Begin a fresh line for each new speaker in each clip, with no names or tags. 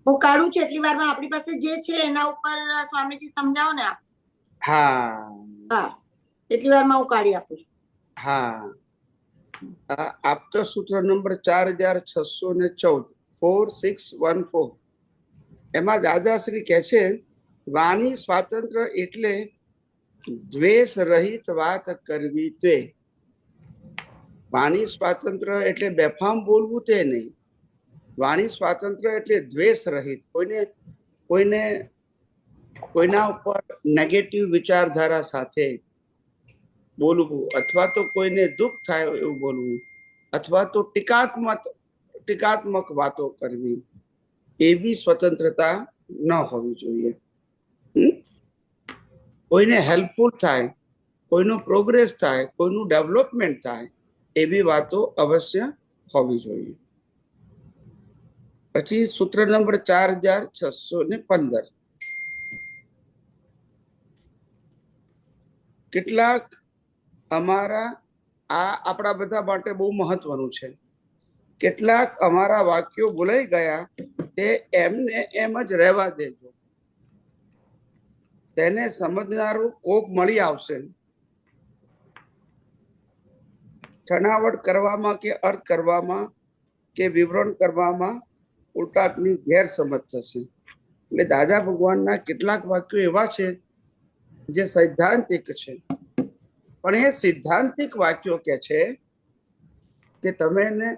બહુ કાઢું છે, એટલી વારમાં આપણી પાસે જે છે એના ઉપર સ્વામીજી સમજાવો ને આપ.
હા
હા, એટલી વારમાં હું કાઢી આપું છું.
હા, આપતો સૂત્ર નંબર 4614, 4614. એમાં દાદાશ્રી કહે છે, વાણી સ્વાતંત્ર એટલે દ્વેષ રહિત વાત કરવી તે. વાણી સ્વાતંત્ર એટલે બેફામ બોલવું તે નહીં. વાણી સ્વાતંત્ર એટલે દ્વેષ રહિત, કોઈને કોઈના ઉપર નેગેટિવ વિચારધારા સાથે બોલવું, અથવા તો કોઈને દુઃખ થાય એવું બોલવું, અથવા તો ટીકાત્મક વાતો કરવી, એવી સ્વતંત્રતા ન હોવી જોઈએ. કોઈને હેલ્પફુલ થાય, કોઈનું પ્રોગ્રેસ થાય, કોઈનું ડેવલપમેન્ટ થાય, એવી વાતો અવશ્ય હોવી જોઈએ. પછી સૂત્ર નંબર 4615. કેટલાક અમારા આ આપણા બધા માટે બહુ મહત્વનું છે. કેટલાક અમારા વાક્યો ભૂલાઈ ગયા તે એમને એમ જ રહેવા દેજો. તેને સમજનારું કોક મળી આવશે. છણાવટ કરવામાં કે અર્થ કરવામાં કે વિવરણ કરવામાં ઉલટાની ગેરસમજ થશે. એટલે દાદા ભગવાનના કેટલાક વાક્યો એવા છે જે સૈદ્ધાંતિક છે, પણ એ સિદ્ધાંતિક વાક્યો કે છે કે તમે એને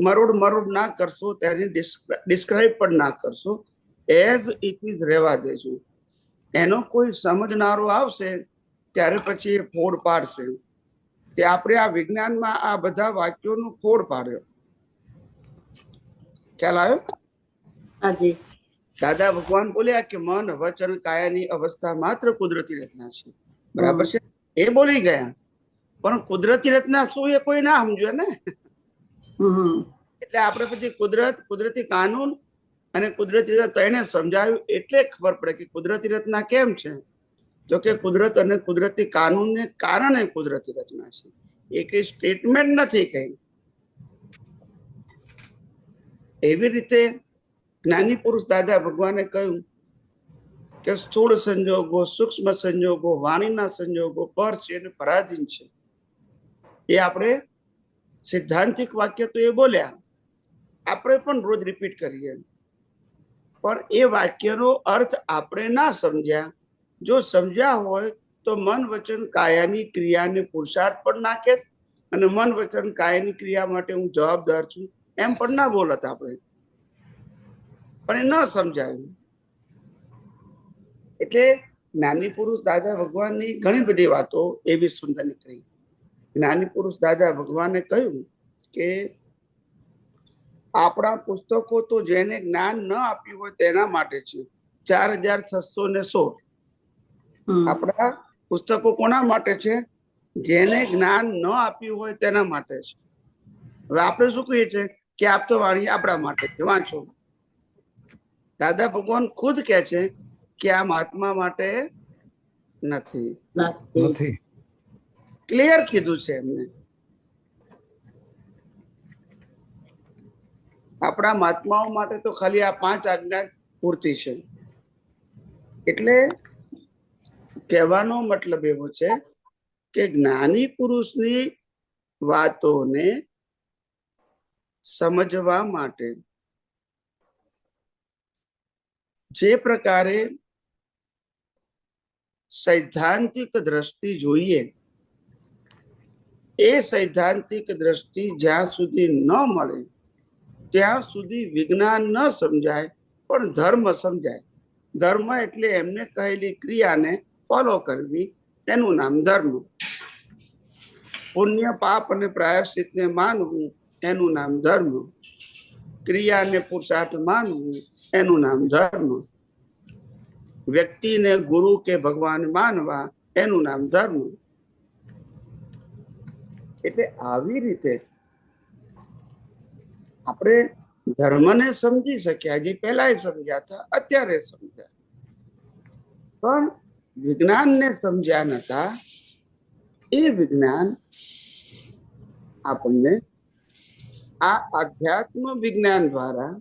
મરોડ ના કરશો, તેની ડિસ્ક્રાઇબ પણ ના કરશો, એઝ ઇટ ઇઝ રહેવા દેજો. એનો કોઈ સમજનારો આવશે ત્યારે પછી એ ફોડ પાડશે. તે આપણે આ વિજ્ઞાનમાં આ બધા વાક્યોનો ફોડ પાડ્યો. ખ્યાલ આવ્યો?
હાજી.
દાદા ભગવાન બોલ્યા કે મન વચન કાયાની અવસ્થા માત્ર કુદરતી રચના છે. બરાબર છે, એ બોલી ગયા, પણ કુદરતી રચના શું એ કોઈ ના સમજે ને. એટલે આપણે પછી કુદરતી કાનૂન અને કુદરતી રચના તેને સમજાવ્યું, એટલે ખબર પડે કે કુદરતી રચના કેમ છે. તો કે કુદરત અને કુદરતી કાનૂનને કારણે કુદરતી રચના છે. એ કઈ સ્ટેટમેન્ટ નથી કઈ. એવી રીતે જ્ઞાની પુરુષ દાદા ભગવાને કહ્યું કે સ્થૂળ સંજોગો, સૂક્ષ્મ સંજોગો, વાણીના સંજોગો પર છે અને પરાધીન છે. એ આપણે સિદ્ધાંતિક વાક્ય તો એ બોલ્યા, આપણે પણ રોજ રિપીટ કરીએ, પણ એ વાક્યનો અર્થ આપણે ના સમજ્યા. જો સમજ્યા હોય તો મન વચન કાયાની ક્રિયાને પુરુષાર્થ પણ નાખે, અને મન વચન કાયાની ક્રિયા માટે હું જવાબદાર છું એમ પણ ના બોલત આપણે, પણ એ ન સમજાયું. એટલે જ્ઞાની પુરુષ દાદા ભગવાનની ઘણી બધી વાતો એવી સુંદર નીકળી. જ્ઞાની પુરુષ દાદા ભગવાને કહ્યું કે આપણા પુસ્તકો તો જેને જ્ઞાન ન આપ્યું હોય તેના માટે છે. 4616. આપણા પુસ્તકો કોના માટે છે? જેને જ્ઞાન ન આપ્યું હોય તેના માટે છે. હવે આપણે શું કહીએ છીએ કે આપ તો વાણી આપણા માટે છે, વાંચો. દાદા ભગવાન ખુદ કહે છે કે આ મહાત્મા માટે નથી. ક્લિયર કીધું છે એમને. આપણા મહાત્માઓ માટે તો ખાલી આ 5 આજ્ઞા પૂરતી છે. એટલે કહેવાનો મતલબ એવો છે કે જ્ઞાની પુરુષની વાતોને સમજવા માટે જે પ્રકારે સૈદ્ધાંતિક દ્રષ્ટિ જોઈએ, એ સૈદ્ધાંતિક દ્રષ્ટિ જ્યાં સુધી ન મળે ત્યાં સુધી વિજ્ઞાન ન સમજાય, પણ ધર્મ સમજાય. ધર્મ એટલે એમને કહેલી ક્રિયાને ફોલો કરવી, એનું નામ ધર્મ. પુણ્ય પાપ અને પ્રાયશ્ચિતને માનવું, એનું નામ ધર્મ. ક્રિયાને પુરુષાર્થ માનવું, એનું નામ ધર્મ. વ્યક્તિને ગુરુ કે ભગવાન માનવા, એનું નામ ધર્મ. એટલે આવી રીતે આપણે ધર્મને સમજી શક્યા, જે પહેલા સમજ્યા હતા, અત્યારે સમજ્યા, પણ વિજ્ઞાનને સમજ્યા નતા. એ વિજ્ઞાન આપણને આ આધ્યાત્મ વિજ્ઞાન દ્વારા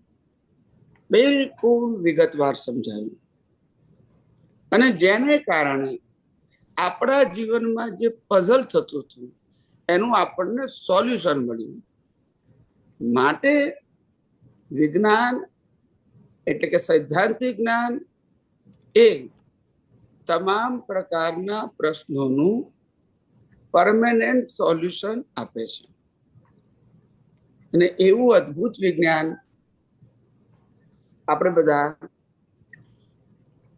બિલકુલ વિગતવાર સમજાવ્યું, અને જેને કારણે આપણા જીવનમાં જે પઝલ થતું હતું એનું આપણને સોલ્યુશન મળ્યું. માટે વિજ્ઞાન એટલે કે સૈદ્ધાંતિક જ્ઞાન એ તમામ પ્રકારના પ્રશ્નોનું પરમેનન્ટ સોલ્યુશન આપે છે. અને એવું અદ્ભુત વિજ્ઞાન આપણે બધા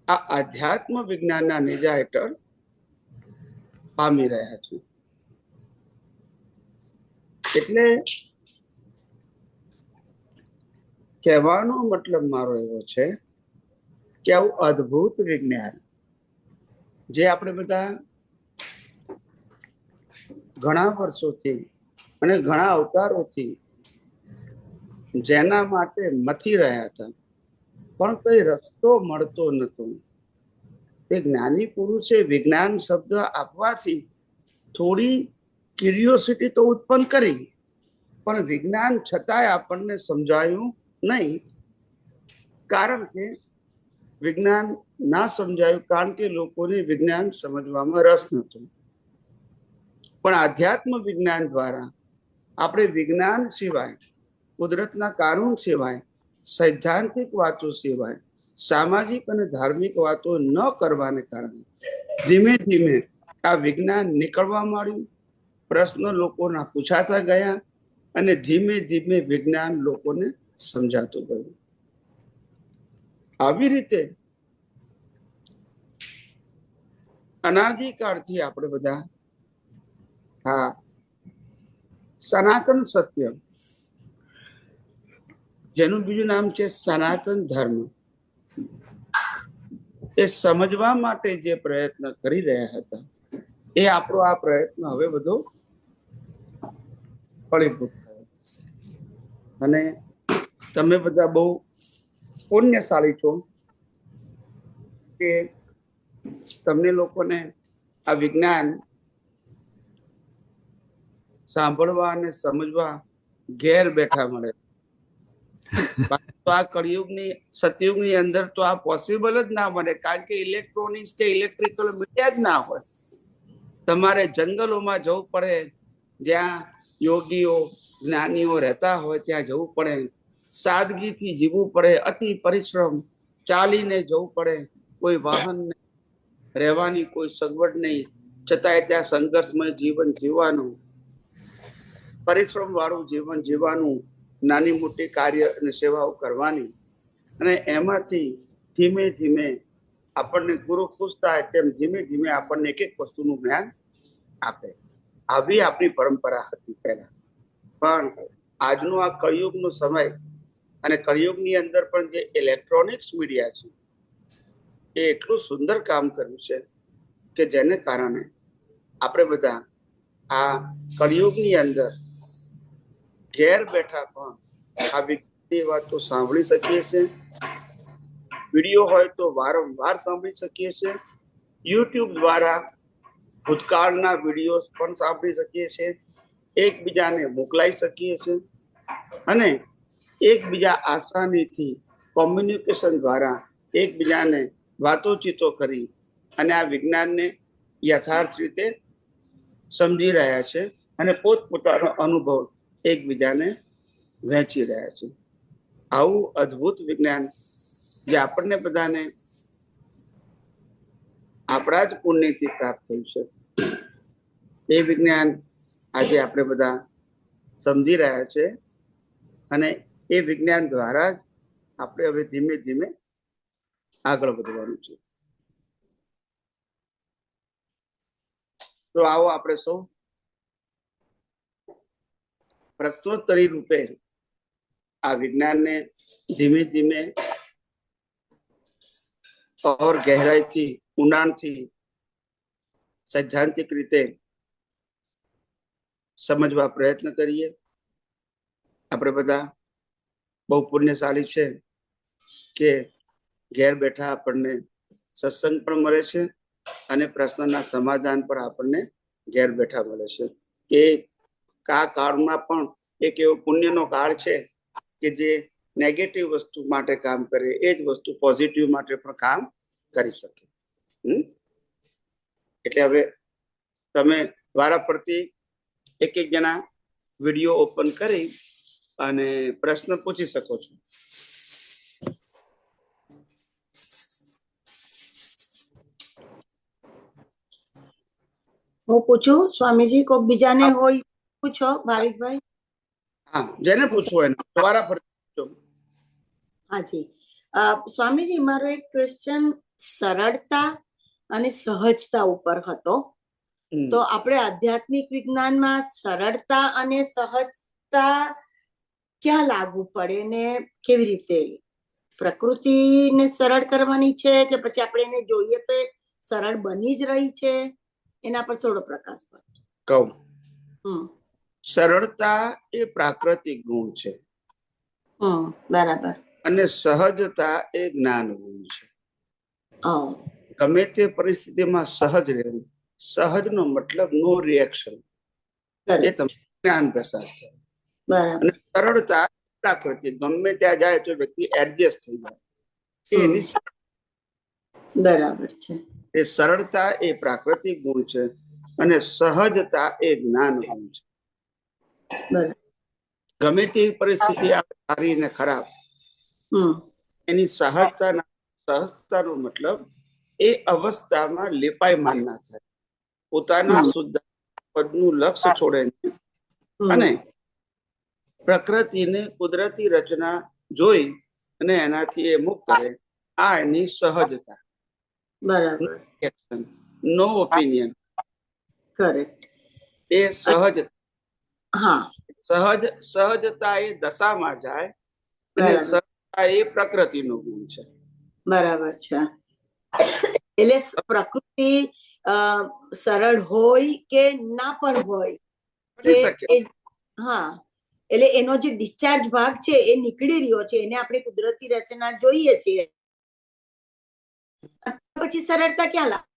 આ આધ્યાત્મ વિજ્ઞાનના નેજા હેઠળ પામી રહ્યા છે. એટલે કહેવાનો મતલબ મારો એવો છે કે આવું અદ્ભુત વિજ્ઞાન જે આપણે બધા ઘણા વર્ષોથી અને ઘણા અવતારોથી જેના માટે મથી રહ્યા હતા, પણ કઈ રસ્તો મળતો નતો, તે જ્ઞાની પુરુષે વિજ્ઞાન શબ્દ આપવાથી થોડી ક્યુરિયોસિટી તો ઉત્પન્ન કરી, પણ વિજ્ઞાન છતાંય આપણને સમજાયું નહીં. કારણ કે વિજ્ઞાન ના સમજાયું કારણ કે લોકોને વિજ્ઞાન સમજવામાં રસ નહોતો. પણ આધ્યાત્મ વિજ્ઞાન દ્વારા આપણે વિજ્ઞાન સિવાય, કુદરતના કાનૂન સિવાય, સૈદ્ધાંતિક વાતો સિવાય સામાજિક અને ધાર્મિક વાતો ન કરવાને કારણે ધીમે ધીમે આ વિજ્ઞાન નીકળવા માંડ્યું. પ્રશ્ન લોકોના પૂછાતા ગયા અને ધીમે ધીમે વિજ્ઞાન લોકોને સમજાતું ગયું. આવી રીતે અનાદિકાળથી આપણે બધા હા સનાતન સત્ય, જેનું બીજું નામ છે સનાતન ધર્મ, એ સમજવા માટે જે પ્રયત્ન કરી રહ્યા હતા એ આપણો આ પ્રયત્ન હવે બધો ફળીભૂત થયો. અને તમે બધા બહુ પુણ્યશાળી છો કે તમને લોકોને આ વિજ્ઞાન સાંભળવા અને સમજવા ઘેર બેઠા મળે. તો આ કળિયુગની સતયુગની અંદર તો આ પોસિબલ જ ના બને, કારણ કે ઇલેક્ટ્રોનિક્સ કે ઇલેક્ટ્રિકલ મીડિયા જ ના હોય. તમારે જંગલોમાં જવું પડે, જ્યાં યોગીઓ જ્ઞાનીઓ રહેતા હોય ત્યાં જવું પડે, સાદગીથી જીવવું પડે, અતિ પરિશ્રમ, ચાલીને જવું પડે, કોઈ વાહન નહીં, રહેવાની કોઈ સગવડ નહીં, છતાંય ત્યાં સંઘર્ષમય જીવન જીવવાનું, પરિશ્રમ વાળું જીવન જીવવાનું, નાની મોટી કાર્ય અને સેવાઓ કરવાની. અને એમાંથી ધીમે ધીમે આપણને ગુરુ ખુશ થાય તેમ ધીમે ધીમે આપણને એક એક વસ્તુનું જ્ઞાન આપે. આવી આપણી પરંપરા હતી પહેલા. પણ આજનો આ કળિયુગનો સમય અને કળિયુગની અંદર પણ જે ઇલેક્ટ્રોનિક્સ મીડિયા છે એ એટલું સુંદર કામ કર્યું છે કે જેને કારણે આપણે બધા આ કળિયુગની અંદર ઘેર બેઠા પણ આ વિજ્ઞાનની વાતો સાંભળી શકીએ છીએ. વિડીયો હોય તો વારંવાર સાંભળી શકીએ છીએ. યુટ્યુબ દ્વારા ભૂતકાળના વિડીયો પણ સાંભળી શકીએ છીએ, એકબીજાને મોકલાઈ શકીએ છીએ અને એકબીજા આસાનીથી કોમ્યુનિકેશન દ્વારા એકબીજાને વાતોચીતો કરી અને આ વિજ્ઞાનને યથાર્થ રીતે સમજી રહ્યા છે અને પોતપોતાનો અનુભવ એકબીજાને વહેંચી રહ્યા છે. આવું અદ્ભુત વિજ્ઞાન જે આપણને બધાને આપણા જ પુણ્યથી પ્રાપ્ત થયું છે, એ વિજ્ઞાન આજે આપણે બધા સમજી રહ્યા છે અને એ વિજ્ઞાન દ્વારા જ આપણે હવે ધીમે ધીમે આગળ વધવાનું છે. તો આવો આપણે સૌ પ્રશ્નોત્તરી રૂપે આ વિજ્ઞાનને ધીમે ધીમે ઓર ગહેરાઈથી, ઊંડાણથી, સૈદ્ધાંતિક રીતે સમજવા પ્રયત્ન કરીએ. આપણે બધા બહુ પુણ્યશાળી છે કે ઘેર બેઠા આપણને સત્સંગ પણ મળે છે અને પ્રશ્નના સમાધાન પણ આપણને ઘેર બેઠા મળે છે. એ આ કાળમાં પણ એક એવો પુણ્યનો કાળ છે કે જે નેગેટિવ વસ્તુ માટે કામ કરે એ જ વસ્તુ પોઝિટિવ માટે પણ કામ કરી શકે. એટલે હવે તમે વારા પરથી એક જણા વિડીયો ઓપન કરી અને પ્રશ્ન પૂછી શકો છો.
હું પૂછું સ્વામીજી, કોઈક બીજાને હોય પૂછો ભાવિકભાઈ.
હા, જેને પૂછવું એને વારા પરથી પૂછો.
હાજી, સ્વામીજી મારો એક ક્વેશ્ચન સરળતા અને સહજતા ઉપર હતો. તો આપણે આધ્યાત્મિક વિજ્ઞાનમાં સરળતા અને સહજતા ક્યાં લાગુ પડે ને કેવી રીતે? પ્રકૃતિને સરળ કરવાની છે કે પછી આપણે એને જોઈએ તો સરળ બની જ રહી છે? એના પર થોડો પ્રકાશ પાડો.
કહું, સરળતા એ પ્રાકૃતિક ગુણ છે.
બરાબર.
અને સહજતા એ જ્ઞાન ગુણ છે. ગમે તે પરિસ્થિતિમાં સહજ રહેવું. સહજ નો મતલબ નો રિએક્શન, એ તમે જ્ઞાન દશા છે. અને સરળતા પ્રાકૃતિક, ગમે ત્યાં જાય તો વ્યક્તિ એડજસ્ટ થઈ જાય, એની
બરાબર છે. એ
સરળતા એ પ્રાકૃતિક ગુણ છે અને સહજતા એ જ્ઞાન ગુણ છે. ગમે તેવી પરિસ્થિતિ સારી ને ખરાબ, એની સહજતાનો મતલબ એ અવસ્થામાં લેપાયમાન ના થાય, પોતાના શુદ્ધ પદનું લક્ષ્ય છોડે અને પ્રકૃતિને કુદરતી રચના જોઈ અને એનાથી એ મુક્ત રહે. આ એની સહજતા.
બરાબર.
નો ઓપિનિયન.
કરેક્ટ.
એ સહજ.
હા,
સહજતા એ દશામાં જાય અને સહજતા એ પ્રકૃતિનો ગુણ છે.
બરાબર છે. એટલે પ્રકૃતિ સરળ હોય કે ના પણ હોય, હા, એટલે એનો જે ડિસ્ચાર્જ ભાગ છે એ નીકળી રહ્યો છે, એને આપણે કુદરતી રચના જોઈએ છીએ, પછી સરળતા ક્યાં લાગે?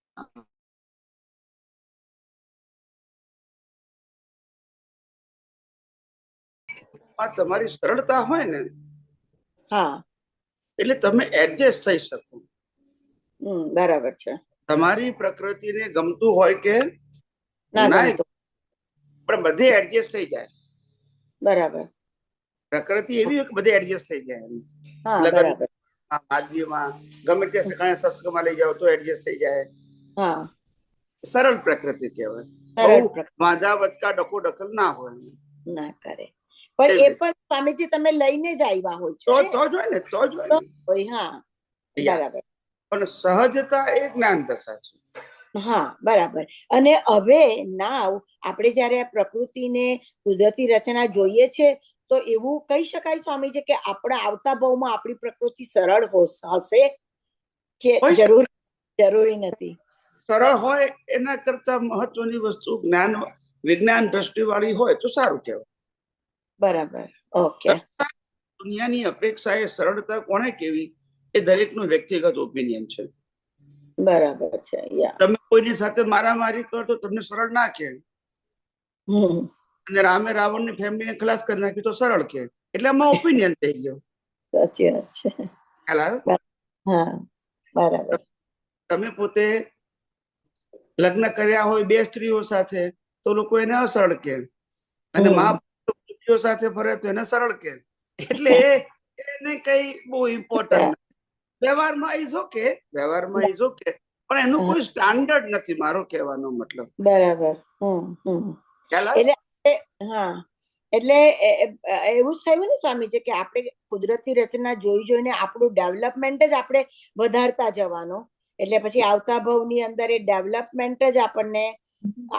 તમારી સરળતા હોય ને,
હા,
એટલે તમે એડજસ્ટ થઈ શકો.
બરાબર છે.
તમારી પ્રકૃતિને ગમતું હોય કે ના, પણ બધે એડજસ્ટ થઈ જાય.
બરાબર.
પ્રકૃતિ એવી હોય કે બધે એડજસ્ટ થઈ જાય.
બરાબર.
માધ્યમાં ગમે તે ઠેકાણે સત્સંગમાં લઈ જાવ તો એડજસ્ટ થઈ જાય.
હા,
સરળ પ્રકૃતિ કહેવાય. બહુ વાંધા વચકા ડકો ડકલ ના હોય, ના
કરે. પણ એ પણ સ્વામીજી તમે લઈને જ આવ્યા હોય છો,
તો જ હોય ને, તો જ હોય.
હા, બરાબર.
પણ સહજતા એ જ્ઞાન દશા છે.
હા, બરાબર. અને હવે નાવ આપણે જયારે આ પ્રકૃતિને કુદરતી રચના જોઈએ છે, તો એવું કહી શકાય સ્વામીજી કે આપણા આવતા ભાવમાં આપણી પ્રકૃતિ સરળ હશે કે જરૂરી નથી?
સરળ હોય એના કરતા મહત્વની વસ્તુ જ્ઞાન વિજ્ઞાન દ્રષ્ટિ વાળી હોય તો સારું કહેવાય.
બરાબર. ઓકે.
દુનિયાની અપેક્ષા એ સરળતા કોને કેવી એ દરેકનું વ્યક્તિગત ઓપિનિયન છે.
બરાબર છે.
તમે કોઈની સાથે મારામારી કરો તો તમને સરળ ના કહે, અને રામે રાવણની ફેમિલીને ખલાસ કરી નાખી તો સરળ કે, એટલે આમાં ઓપિનિયન થઈ ગયો.
સાચી વાત છે.
ખ્યાલ આવ્યો?
હા, બરાબર.
તમે પોતે લગ્ન કર્યા હોય બે સ્ત્રીઓ સાથે તો લોકો એને અસરળ કે, અને મા સાથે ફરે તો એને સરળ કે. એટલે એને કઈ બહુ ઇમ્પોર્ટન્ટ વ્યવહારમાં ઇઝ ઓકે, વ્યવહારમાં ઇઝ ઓકે, પણ એનું કોઈ સ્ટાન્ડર્ડ નથી, મારો કહેવાનો મતલબ.
બરાબર. એટલે હા, એટલે એવું જ થયું ને સ્વામીજી કે આપણે કુદરતી રચના જોઈને આપણું ડેવલપમેન્ટ જ આપણે વધારતા જવાનો, એટલે પછી આવતા ભાવની અંદર એ ડેવલપમેન્ટ જ આપણને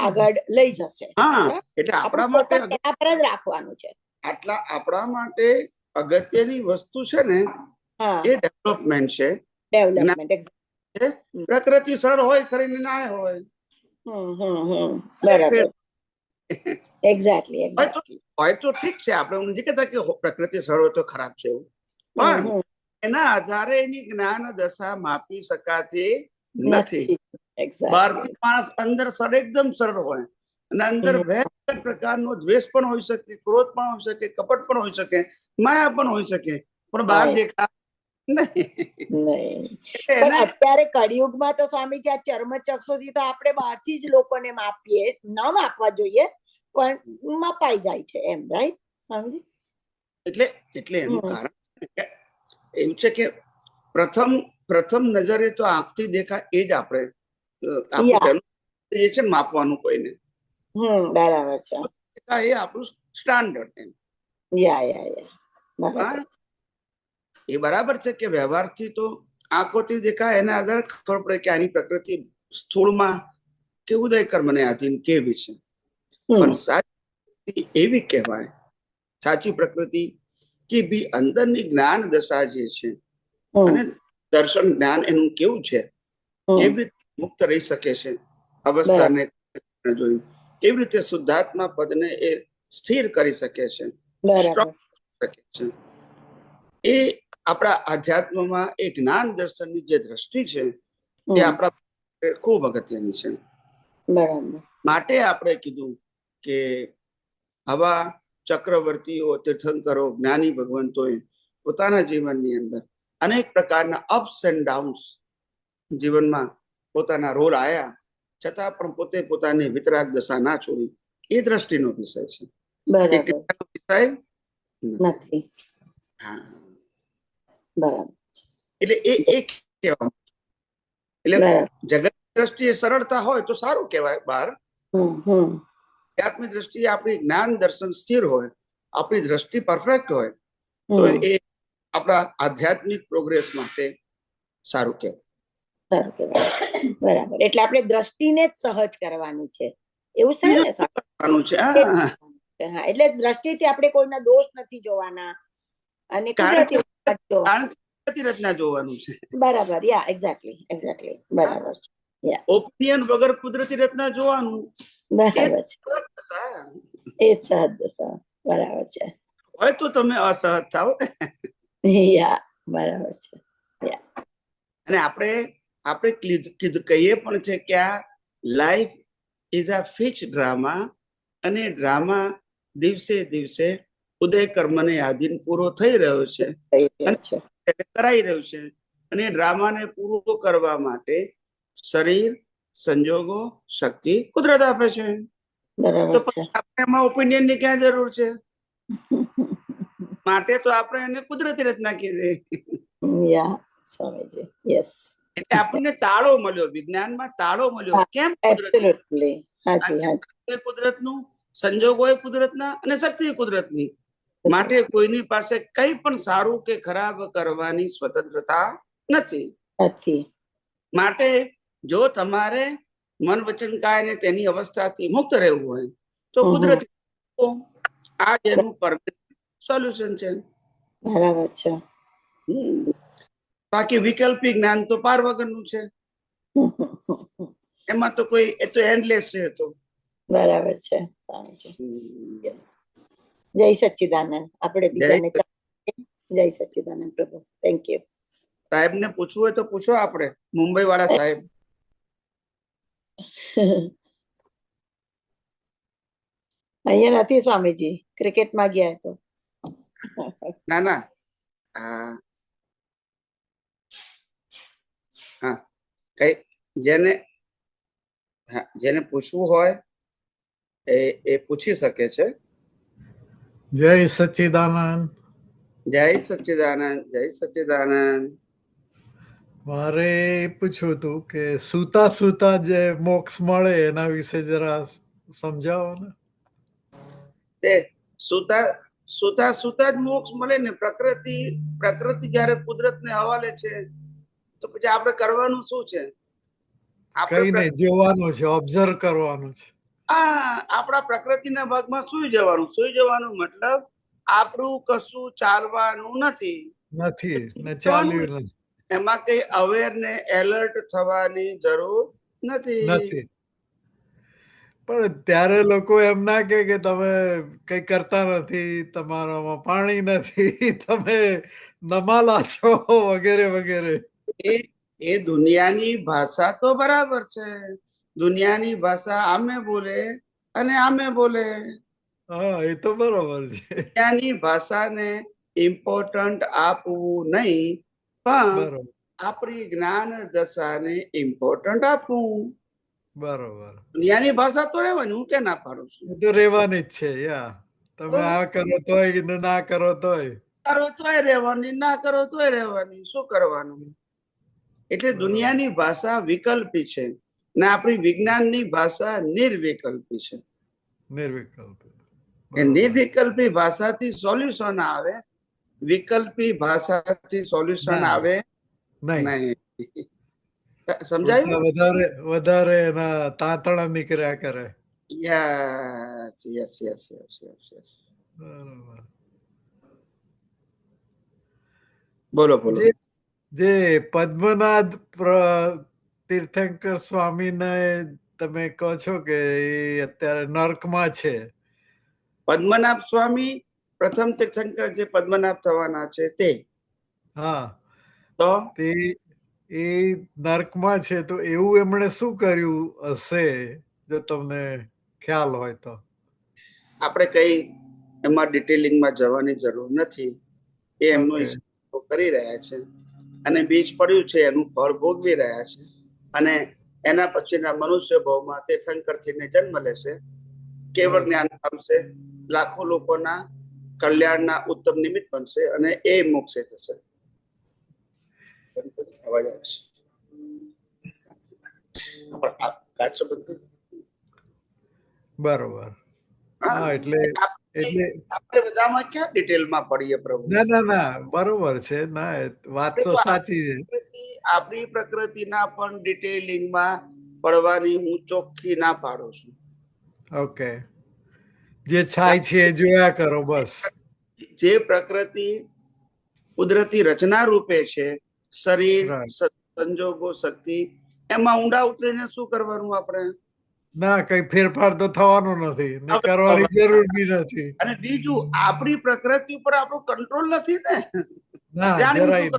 આગળ લઈ જશે.
હા, એટલે આપણા માટે
એના પર જ રાખવાનું છે.
આપણા માટે અગત્યની વસ્તુ છે ને એ ડેવલપમેન્ટ છે.
ડેવલપમેન્ટ.
પ્રકૃતિ સરળ હોય કરીને ના હોય.
બરાબર. એક્ઝેક્ટલી.
હોય તો ઠીક છે, આપણે નથી કહેતા કે પ્રકૃતિ સરળ હોય તો ખરાબ છે એવું, પણ એના આધારે એની જ્ઞાન દશા માપી શકાતી નથી. બહારથી માણસ અંદર એકદમ સરળ હોય અને અંદર ભયંકર પ્રકારનો દ્વેષ પણ હોઈ શકે, ક્રોધ પણ હોઈ શકે, કપટ પણ હોઈ શકે, માયા પણ હોઈ શકે, પણ બહાર
Right.
દેખા નહીં.
નહીં.
એટલે
પણ
એને
અત્યારે કળિયુગમાં તો સ્વામીજી આ ચર્મચક્ષુથી તો આપણે બહારથી જ લોકોને માપીએ, ન માપવા જોઈએ પણ મપાઈ જાય છે એમ, રાઈટ સ્વામીજી?
એટલે એનું કારણ એવું છે કે પ્રથમ નજરે તો આંખથી દેખાય એ જ આપણે આપણું
Yeah.
પહેલું એ છે ને માપવાનું કોઈને
બરાબર છે.
એ આપણું સ્ટાન્ડર્ડ એમ.
યા બરાબર.
એ બરાબર છે કે વ્યવહારથી તો આંખોથી દેખાય એના આધારે ખબર પડે કે આની પ્રકૃતિ સ્થૂળમાં કે ઉદય કર્મને આધીન કેવી છે. પણ સાચી એવી કહેવાય, સાચી પ્રકૃતિ કે ભી અંદરની જ્ઞાન દશા જે છે અને દર્શન જ્ઞાન એનું કેવું છે, કેવી રીતે મુક્ત રહી શકે છે અવસ્થાને જોઈ, કેવી રીતે શુદ્ધાત્મા પદને એ સ્થિર કરી શકે છે, સ્ટ્રોંગ શકે છે. એ આપણા આધ્યાત્મમાં એ જ્ઞાન દર્શનની જે દ્રષ્ટિ છે એ આપણા ખૂબ અગત્યની છે. માટે આપણે કીધું કે આવા ચક્રવર્તીઓ, તીર્થંકરો, જ્ઞાની ભગવંતોએ પોતાના જીવનની અંદર અનેક પ્રકારના અપ્સ એન્ડ ડાઉન્સ જીવનમાં પોતાના રોલ આયા, છતાં પણ પોતે પોતાની વિતરાગ દશા ના છોડી. એ દ્રષ્ટિનો વિષય છે, વિષય
નથી.
એટલે એ કહેવા એટલે જગત દ્રષ્ટિએ સરળતા હોય તો સારું કહેવાય બહાર. આધ્યાત્મિક દ્રષ્ટિએ આપણી જ્ઞાન દર્શન સ્થિર હોય, આપણી દ્રષ્ટિ પરફેક્ટ હોય તો એ આપણા આધ્યાત્મિક પ્રોગ્રેસ માટે સારું કહેવાય.
બરાબર. એટલે આપણે દ્રષ્ટિને જ સહજ કરવાની છે, એવું થાય ને? એટલે દ્રષ્ટિથી આપણે કોઈના દોષ નથી જોવાના અને કુદરતી
રચના જોવાનું છે.
બરાબર. યા એક્ઝેક્ટલી બરાબર છે.
ઓપિનિયન વગર કુદરતી રચના જોવાનું.
બરાબર છે. એ સહજ દશા. બરાબર છે.
હોય તો તમે અસહજ થાવ.
યા બરાબર છે.
અને આપણે કહીએ પણ છે કે આ life is a fix drama, અને ડ્રામા દિવસે દિવસે ઉદય કર્મને આધીન પૂરો થઈ રહ્યો છે, કરાઈ રહ્યું છે. અને ડ્રામાને પૂરો કરવા માટે શરીર, સંજોગો, શક્તિ કુદરત આપે છે. તો આપણે એમાં ઓપિનિયન ની ક્યાં જરૂર છે? માટે તો આપણે એને કુદરતી રચના કીધી. એટલે આપણને તાળો મળ્યો, વિજ્ઞાનમાં તાળો મળ્યો. કેમ? કુદરતનું, સંજોગો એ કુદરતના અને શક્તિ કુદરતની. માટે કોઈની પાસે કઈ પણ સારું કે ખરાબ કરવાની સ્વતંત્રતા નથી. માટે જો તમારે મન, વચન, કાય ને તેની અવસ્થાથી મુક્ત રહેવું હોય તો કુદરતી આ જેનું પરફેક્ટ સોલ્યુશન છે.
બરાબર છે.
બાકી વિકલ્પી જ્ઞાન તો પાર વગરનું છે, એમાં તો કોઈ એ તો એન્ડલેસ છે. તો
બરાબર છે. જય સચ્ચિદાનંદ. આપણે બીજાને જય સચ્ચિદાનંદ પ્રભુ. Thank you.
સાહેબ ને પૂછવું હોય તો પૂછો. આપણે મુંબઈ વાળા સાહેબ.
અહીંયા નથી સ્વામીજી, ક્રિકેટમાં ગયા તો.
ના હા, કઈ જેને પૂછવું હોય એ પૂછી શકે છે.
જય સચ્ચિદાનંદ.
જય સચ્ચિદાનંદ. જય સચ્ચિદાનંદ.
મારે પૂછવું હતું કે સૂતા સૂતા જે મોક્ષ મળે એના વિશે જરા સમજાવો ને.
તે સૂતા જ મોક્ષ મળે ને. પ્રકૃતિ જયારે કુદરતને હવાલે છે તો પછી આપણે કરવાનું શું છે?
કઈ નહીં, જોવાનું છે, ઓબ્ઝર્વ કરવાનું છે.
આપણા પ્રકૃતિના ભાગમાં સુઈ જવાનું મતલબ આપણું કશું ચાલવાનું નથી
ને ચાલ્યું નથી.
એમાં કઈ અવેર ને એલર્ટ થવાની જરૂર નથી.
પણ ત્યારે લોકો એમ ના કે તમે કઈ કરતા નથી, તમારામાં પાણી નથી, તમે નમાલા છો, વગેરે વગેરે.
એ દુનિયાની ભાષા તો બરાબર છે. દુનિયાની ભાષા આમે બોલે અને આમે બોલે.
હા, એ તો બરોબર છે.
દુનિયાની ભાષાને ઇમ્પોર્ટન્ટ આપવું નહીં, પણ
બરોબર
આપણી જ્ઞાન દશાને ઇમ્પોર્ટન્ટ આપવું.
બરોબર
દુનિયાની ભાષા તો રહેવાની, હું ક્યાં ના પાડું છું.
એ તો રહેવાની જ છે યા તમે આ કરો તોય ને ના કરો તોય
કરો તોય રહેવાની, ના કરો તોય રહેવાની, શું કરવાનું. એટલે
બરોબર.
દુનિયાની ભાષા વિકલ્પી છે ને આપણી વિજ્ઞાનની ભાષા નિર્વિકલ્પી છે.
નિર્વિકલ્પ
એ
બરોબર
નિર્વિકલ્પી ભાષાથી સોલ્યુશન આવે, વિકલ્પી ભાષાથી સોલ્યુશન
ના
આવે
નહીં
નહીં. સમજાયું?
ઉલટા વધારે વધારે એના તાંતણા નીકળ્યા કરે
yes yes yes yes yes yes.
બરોબર
બોલો બોલો.
જે જે પદ્મનાથ તીર્થંકર સ્વામીને તમે કહો છો કે એ અત્યારે નર્કમાં છે.
પદ્મનાભ સ્વામી પ્રથમ તીર્થંકર જે પદ્મનાભ થવાના છે તે.
હા
તો
તે એ નર્કમાં છે તો એવું એમણે શું કર્યું હશે જો તમને ખ્યાલ હોય તો.
આપણે કઈ એમાં ડિટેલિંગમાં જવાની જરૂર નથી. એ એમનો
ઓકે
હિસાબ કરી રહ્યા છે અને બીજ પડ્યું છે એનું ફળ ભોગવી રહ્યા છે અને એના પછીના મનુષ્ય ભાવમાં તે શંકર થઈને જન્મ લેશે, કેવળ જ્ઞાન પામશે, લાખો લોકોના કલ્યાણના ઉત્તમ નિમિત્ત બનશે અને એ મોક્ષે થશે. અવાજ આવશે. કાચો બધું
બરોબર હા એટલે એટલે
આપણે બધામાં ક્યાં ડિટેલમાં પડીએ પ્રભુ.
ના ના ના બરોબર છે ના વાત તો સાચી છે.
આપણી પ્રકૃતિના પણ ડિટેલિંગમાં પડવાની હું ચોખ્ખી ના પાડું છું.
ઓકે જે થાય છે એ જોયા કરો બસ.
જે પ્રકૃતિ કુદરતી રચના રૂપે છે, શરીર, સંજોગો, શક્તિ, એમાં ઊંડા ઉતરીને શું કરવાનું આપણે.
ના કઈ ફેરફાર તો થવાનો નથી ને કરવાની જરૂર બી નથી.
અને બીજું આપણી પ્રકૃતિ ઉપર આપણો કંટ્રોલ નથી ને.
ના જરાય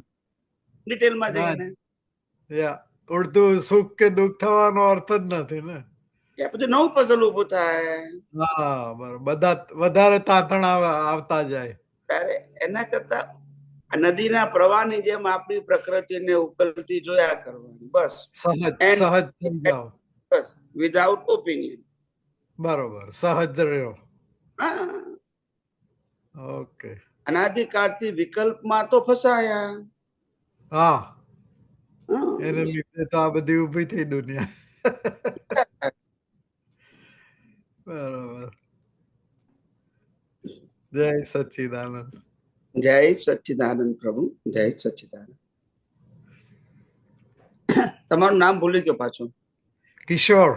ડિટેલમાં જઈને
ઉડતું સુખ કે દુઃખ થવાનો અર્થ જ નથી ને.
એ બધું નવું પઝલ ઉભું થાય.
હા બરોબર બધા વધારે તાંતણ આવતા જાય.
એના કરતા નદીના પ્રવાહની જેમ આપણી પ્રકૃતિને ઉકલતી જોયા કરવાની બસ.
સહજ સહજ સમજાવ
બસ વિધાઉટ ઓપિનિયન.
બરોબર સહજ રહ્યો. ઓકે
અનાદિકાળથી વિકલ્પમાં તો ફસાયા.
હા એને લીધે તો આ બધી ઊભી થઈ દુનિયા. બરોબર જય સચ્ચિદાનંદ.
જય સચ્ચિદાનંદ પ્રભુ, જય સચ્ચિદાનંદ. તમારું નામ ભૂલી ગયો પાછું.
કિશોર.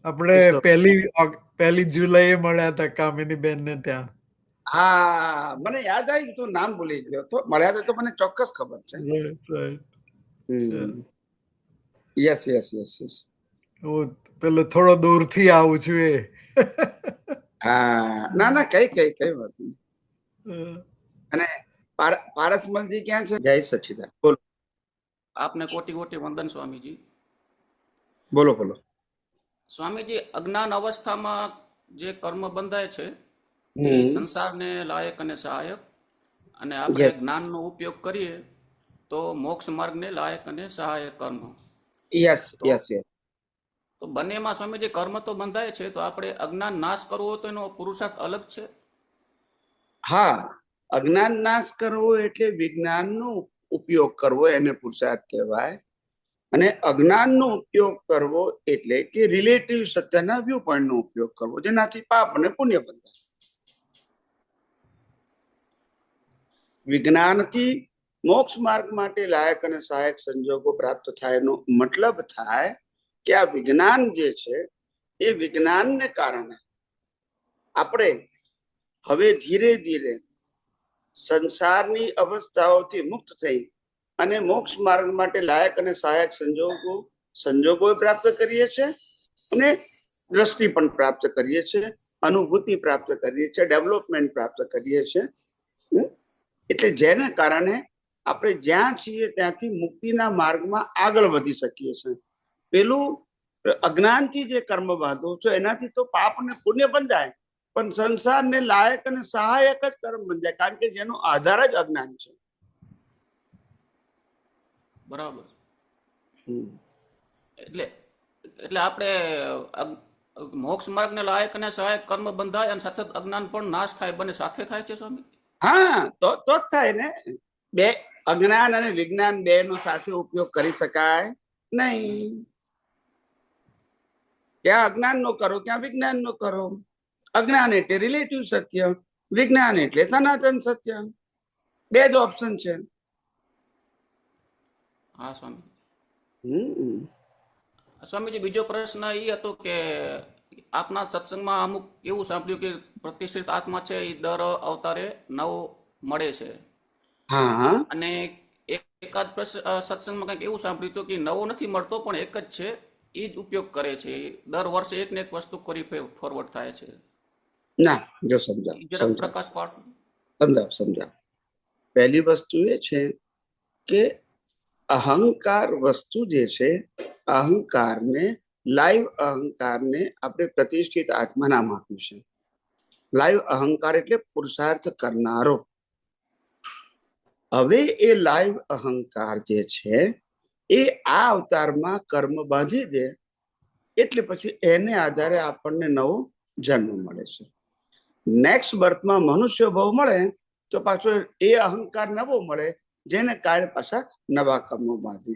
આપણે પહેલી જુલાઈએ મળ્યા હતા કામિની બેન ને ત્યાં.
હા મને યાદ આવી ગયું, નામ ભૂલી ગયો તો. મળ્યા હતા તો મને ચોક્કસ ખબર છે. Yes yes yes yes.
હું પેલો થોડો દૂરથી આવું છું એ.
હા ના ના કઈ કઈ કઈ વાત નહીં. અને પારસમલજી ક્યાં છે? જય સચ્ચિદાનંદ. બોલો.
આપને કોટી કોટી વંદન સ્વામીજી.
બોલો બોલો.
સ્વામીજી અજ્ઞાન અવસ્થામાં જે કર્મ બંધાય છે એ સંસારને લાયક અને સહાયક, અને આપણે જ્ઞાનનો ઉપયોગ કરીએ તો મોક્ષ માર્ગને લાયક અને સહાયક કર્મ.
Yes yes yes.
તો બંનેમાં સ્વામીજી કર્મ તો બંધાય છે, તો આપણે અજ્ઞાન નાશ કરવો તો એનો પુરુષાર્થ અલગ છે.
હા અજ્ઞાન નાશ કરવો એટલે વિજ્ઞાનનો ઉપયોગ કરવો, એને પુરુષાર્થ કહેવાય. અને અજ્ઞાનનો ઉપયોગ કરવો એટલે કે રિલેટિવ સત્યના વ્યૂ પોઈન્ટનો ઉપયોગ કરવો, જેનાથી પાપ અને પુણ્ય બંધાય. વિજ્ઞાનથી મોક્ષ માર્ગ માટે લાયક અને સહાયક સંજોગો પ્રાપ્ત થાય એનો મતલબ થાય કે આ વિજ્ઞાન જે છે એ વિજ્ઞાનને કારણે આપણે હવે ધીરે ધીરે સંસારની અવસ્થાઓથી મુક્ત થઈ અને મોક્ષ માર્ગ માટે લાયક અને સહાયક સંજોગો પ્રાપ્ત કરીએ છીએ અને દ્રષ્ટિ પણ પ્રાપ્ત કરીએ છીએ, અનુભૂતિ પ્રાપ્ત કરીએ છીએ, ડેવલપમેન્ટ પ્રાપ્ત કરીએ છીએ. એટલે જેને કારણે આપણે જ્યાં છીએ ત્યાંથી મુક્તિના માર્ગમાં આગળ વધી શકીએ છીએ. પેલું અજ્ઞાનથી જે કર્મ બાંધો છો એનાથી તો પાપ અને પુણ્ય બંધાય, પણ સંસારને લાયક અને સહાયક જ કર્મ બંધાય, કારણ કે જેનો આધાર જ અજ્ઞાન છે.
બરાબર. એટલે એટલે આપણે મોક્ષ માર્ગને લાયક અને સહાયક કર્મ બંધાય અને સાથે અજ્ઞાન પણ નાશ થાય, બંને સાથે થાય છે સ્વામી?
હા, તો જ થાય ને. બે અજ્ઞાન અને વિજ્ઞાન બે નો સાથે ઉપયોગ કરી શકાય નહીં. ક્યાં અજ્ઞાન નો કરો, ક્યાં વિજ્ઞાન નો કરો. અજ્ઞાન એટલે રિલેટિવ સત્ય, વિજ્ઞાન એટલે સનાતન સત્ય. બે જ ઓપ્શન છે.
હા સ્વામી.
હમ
સ્વામીજી, બીજો પ્રશ્ન એ હતો કે આપના સત્સંગમાં અમુક એવું સાંભળ્યું કે પ્રતિષ્ઠિત આત્મા છે એ દર અવતારે નવો મળે છે,
હા
અને એકાદ સત્સંગમાં કંઈક એવું સાંભળ્યું હતું કે નવો નથી મળતો પણ એક જ છે એ જ ઉપયોગ કરે છે, દર વર્ષે એક ને એક વસ્તુ કરી ફોરવર્ડ થાય છે.
ના, જો સમજાવ
જરા પ્રકાશ પાડ.
સમજાવ. પહેલી વસ્તુ એ છે કે અહંકાર વસ્તુ જે છે, અહંકારને લાઈવ અહંકારને આપણે પ્રતિષ્ઠિત આત્મા નામ આપ્યું છે. લાઈવ અહંકાર એટલે પુરુષાર્થ કરનારો. હવે એ લાઈવ અહંકાર જે છે એ આ અવતારમાં કર્મ બાંધી દે એટલે પછી એને આધારે આપણને નવો જન્મ મળે છે. નેક્સ્ટ બર્થમાં મનુષ્ય ભાવ મળે તો પાછો એ અહંકાર નવો મળે, જેને કારણે પાછા નવા કર્મો બાંધે.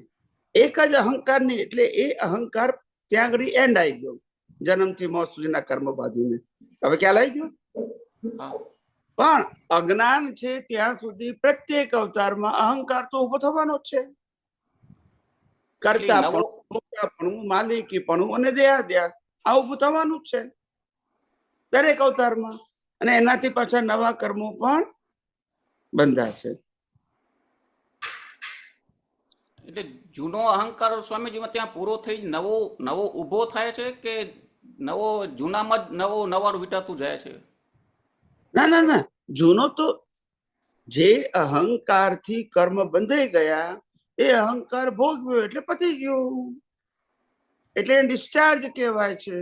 એક જ અહંકાર નહીં, એટલે એ અહંકાર ત્યાં આગળ એન્ડ આવી ગયો, જન્મથી મોત સુધીના કર્મ બાંધીને. હવે ખ્યાલ આવી ગયો. પણ અજ્ઞાન છે ત્યાં સુધી પ્રત્યેક અવતારમાં અહંકાર તો ઉભો થવાનો જ છે. કર્તાપણું, માલિકીપણું અને દેહાધ્યાસ આ ઉભું થવાનું જ છે દરેક અવતારમાં, અને એનાથી પાછા નવા કર્મો પણ બંધાશે.
એટલે જૂનો અહંકાર સ્વામીજીમાં ત્યાં પૂરો થઈ નવો ઉભો થાય છે કે નવો જૂનામાં જ નવાનું વિટાતું જાય છે?
ના, જૂનો તો જે અહંકારથી કર્મ બંધાઈ ગયા એ અહંકાર ભોગવ્યો એટલે પતી ગયું, એટલે ડિસ્ચાર્જ કહેવાય છે.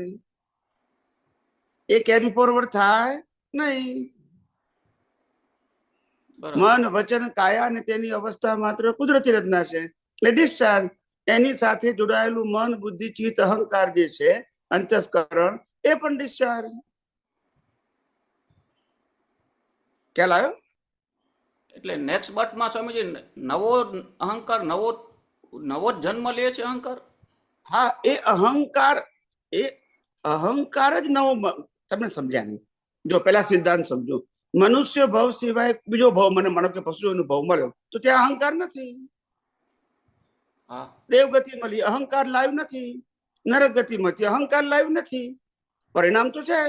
એ કેરી ફોરવર્ડ થાય નહીં. મન, વચન, કાયા અને તેની અવસ્થા માત્ર કુદરતી રચના છે, એટલે ડિસ્ચાર્જ. એની સાથે જોડાયેલું મન, બુદ્ધિ, ચિત્ત, અહંકાર જે છે, અંતસ્કરણ, એ પણ ડિસ્ચાર્જ. ખ્યાલ આવ્યો?
એટલે નેક્સ્ટ બર્થમાં સ્વામીજી નવો અહંકાર નવો જ જન્મ લે છે અહંકાર?
હા, એ અહંકાર જ નવો. તમે સમજ્યા નહીં. જો પેલા સિદ્ધાંત સમજો. મનુષ્ય ભાવ સિવાય બીજો ભાવ મને માનો કે પશુઓનો ભાવ મળ્યો તો ત્યાં અહંકાર નથી. દેવગતિ મળી, અહંકાર લાઈવ નથી. નરક ગતિ મળી, અહંકાર લાઈવ નથી. પરિણામ તો છે.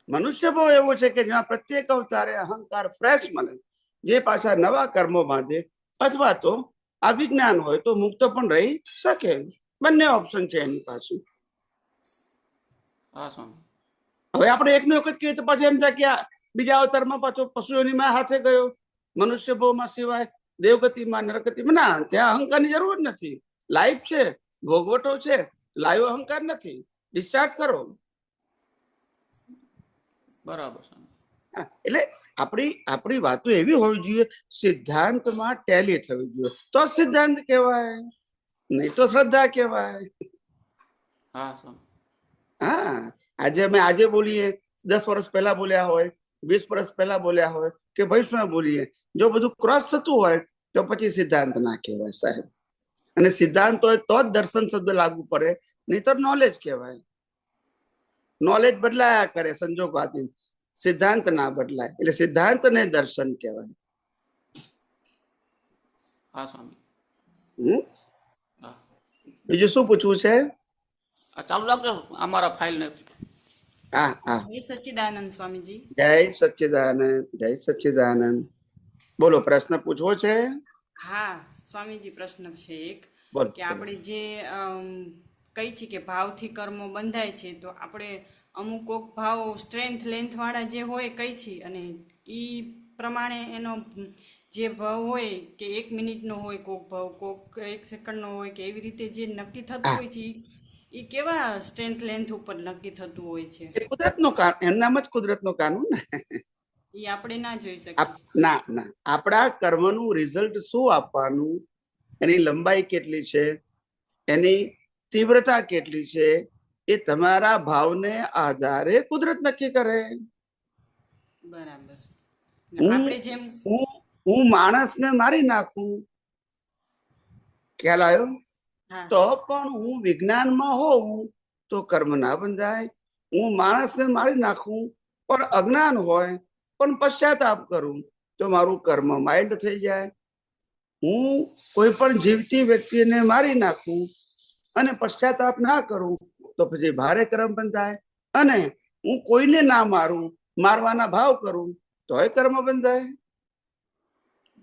મનુષ્ય ભાવ એવો છે કે જ્યાં પ્રત્યેક અવતારે અહંકાર ફ્રેશ મળે, જે પાછા નવા કર્મો બાંધે, અથવા તો આ વિજ્ઞાન હોય તો મુક્ત પણ રહી શકે. બંને ઓપ્શન છે એની પાસે. હવે આપણે એકનો એક જ કહીએ તો પાછું એમ થાય કે બીજા અવતારમાં પાછો પશુઓની માં હાથે ગયો, મનુષ્ય ભાવમાં સિવાય દેવગતિમાં, નરગતિમાં. ના, ત્યાં અહંકારની જરૂર જ નથી. લાઈવ છે, ભોગવટો છે, લાઈવ અહંકાર નથી. ડિસ્ચાર્જ કરો.
બરાબર.
એટલે આપણી વાતો એવી હોવી જોઈએ, સિદ્ધાંતમાં ટેલી થવી જોઈએ તો સિદ્ધાંત કહેવાય, નહીં તો શ્રદ્ધા કહેવાય. હા, આજે બોલીએ, 10 વર્ષ પહેલા બોલ્યા હોય, 20 વર્ષ પહેલા બોલ્યા હોય કે ભવિષ્યમાં બોલીએ, જો બધું ક્રોસ થતું હોય તો પછી સિદ્ધાંત ના કહેવાય સાહેબ. અને સિદ્ધાંત હોય તો જ દર્શન શબ્દ લાગુ પડે, નહીં તો નોલેજ કહેવાય. નોલેજ બદલાયા કરે સંજોગોથી, સિદ્ધાંત ના બદલાય, એટલે સિદ્ધાંત ને દર્શન કહેવાય. બીજું શું પૂછવું છે?
ચાલુ રાખજો અમારા ફાઇલ ને.
જય સચ્ચિદાનંદ સ્વામીજી.
જય સચ્ચિદાનંદ, જય સચ્ચિદાનંદ. બોલો, પ્રશ્ન પૂછવો છે?
હા સ્વામીજી, પ્રશ્ન છે એક કે
બોલો.
આપણે જે કઈ છે કે ભાવથી કર્મો બંધાય છે, તો આપણે અમુક કોક ભાવ સ્ટ્રેન્થ લેન્થ વાળા જે હોય કઈ છે, અને ઈ પ્રમાણે એનો જે ભાવ હોય કે 1 મિનિટનો હોય, કોક ભાવ કોક 1 સેકન્ડનો હોય, કે એવી રીતે જે નક્કી થતું હોય છે એ કેવા સ્ટ્રેન્થ લેન્થ ઉપર નક્કી થતું હોય છે?
એ કુદરતનો એમનામ જ કુદરતનો કાનૂન ને.
એ આપણે ના જોઈ શકીએ.
ના ના, આપણા કર્મનું રિઝલ્ટ શું આપવાનું, એની લંબાઈ કેટલી છે, એની તીવ્રતા કેટલી છે, એ તમારા ભાવને આધારે કુદરત નક્કી કરે.
બરાબર.
હું
આપણે જેમ
હું હું માણસને મારી નાખું, ખ્યાલ આવ્યો?
હા
તો પણ હું વિજ્ઞાનમાં હોઉં તો કર્મ ના બંધાય. હું માણસને મારી નાખું પણ અજ્ઞાન હોય પણ પશ્ચાતાપ કરું તો મારું કર્મ માઇન્ડ થઈ જાય. હું કોઈ પણ જીવતી વ્યક્તિને મારી નાખું અને પશ્ચાતાપ ના કરું તો પછી ભારે કર્મ બંધાય. અને હું કોઈને ના મારું, મારવાના ભાવ કરું તોય કર્મ બંધાય.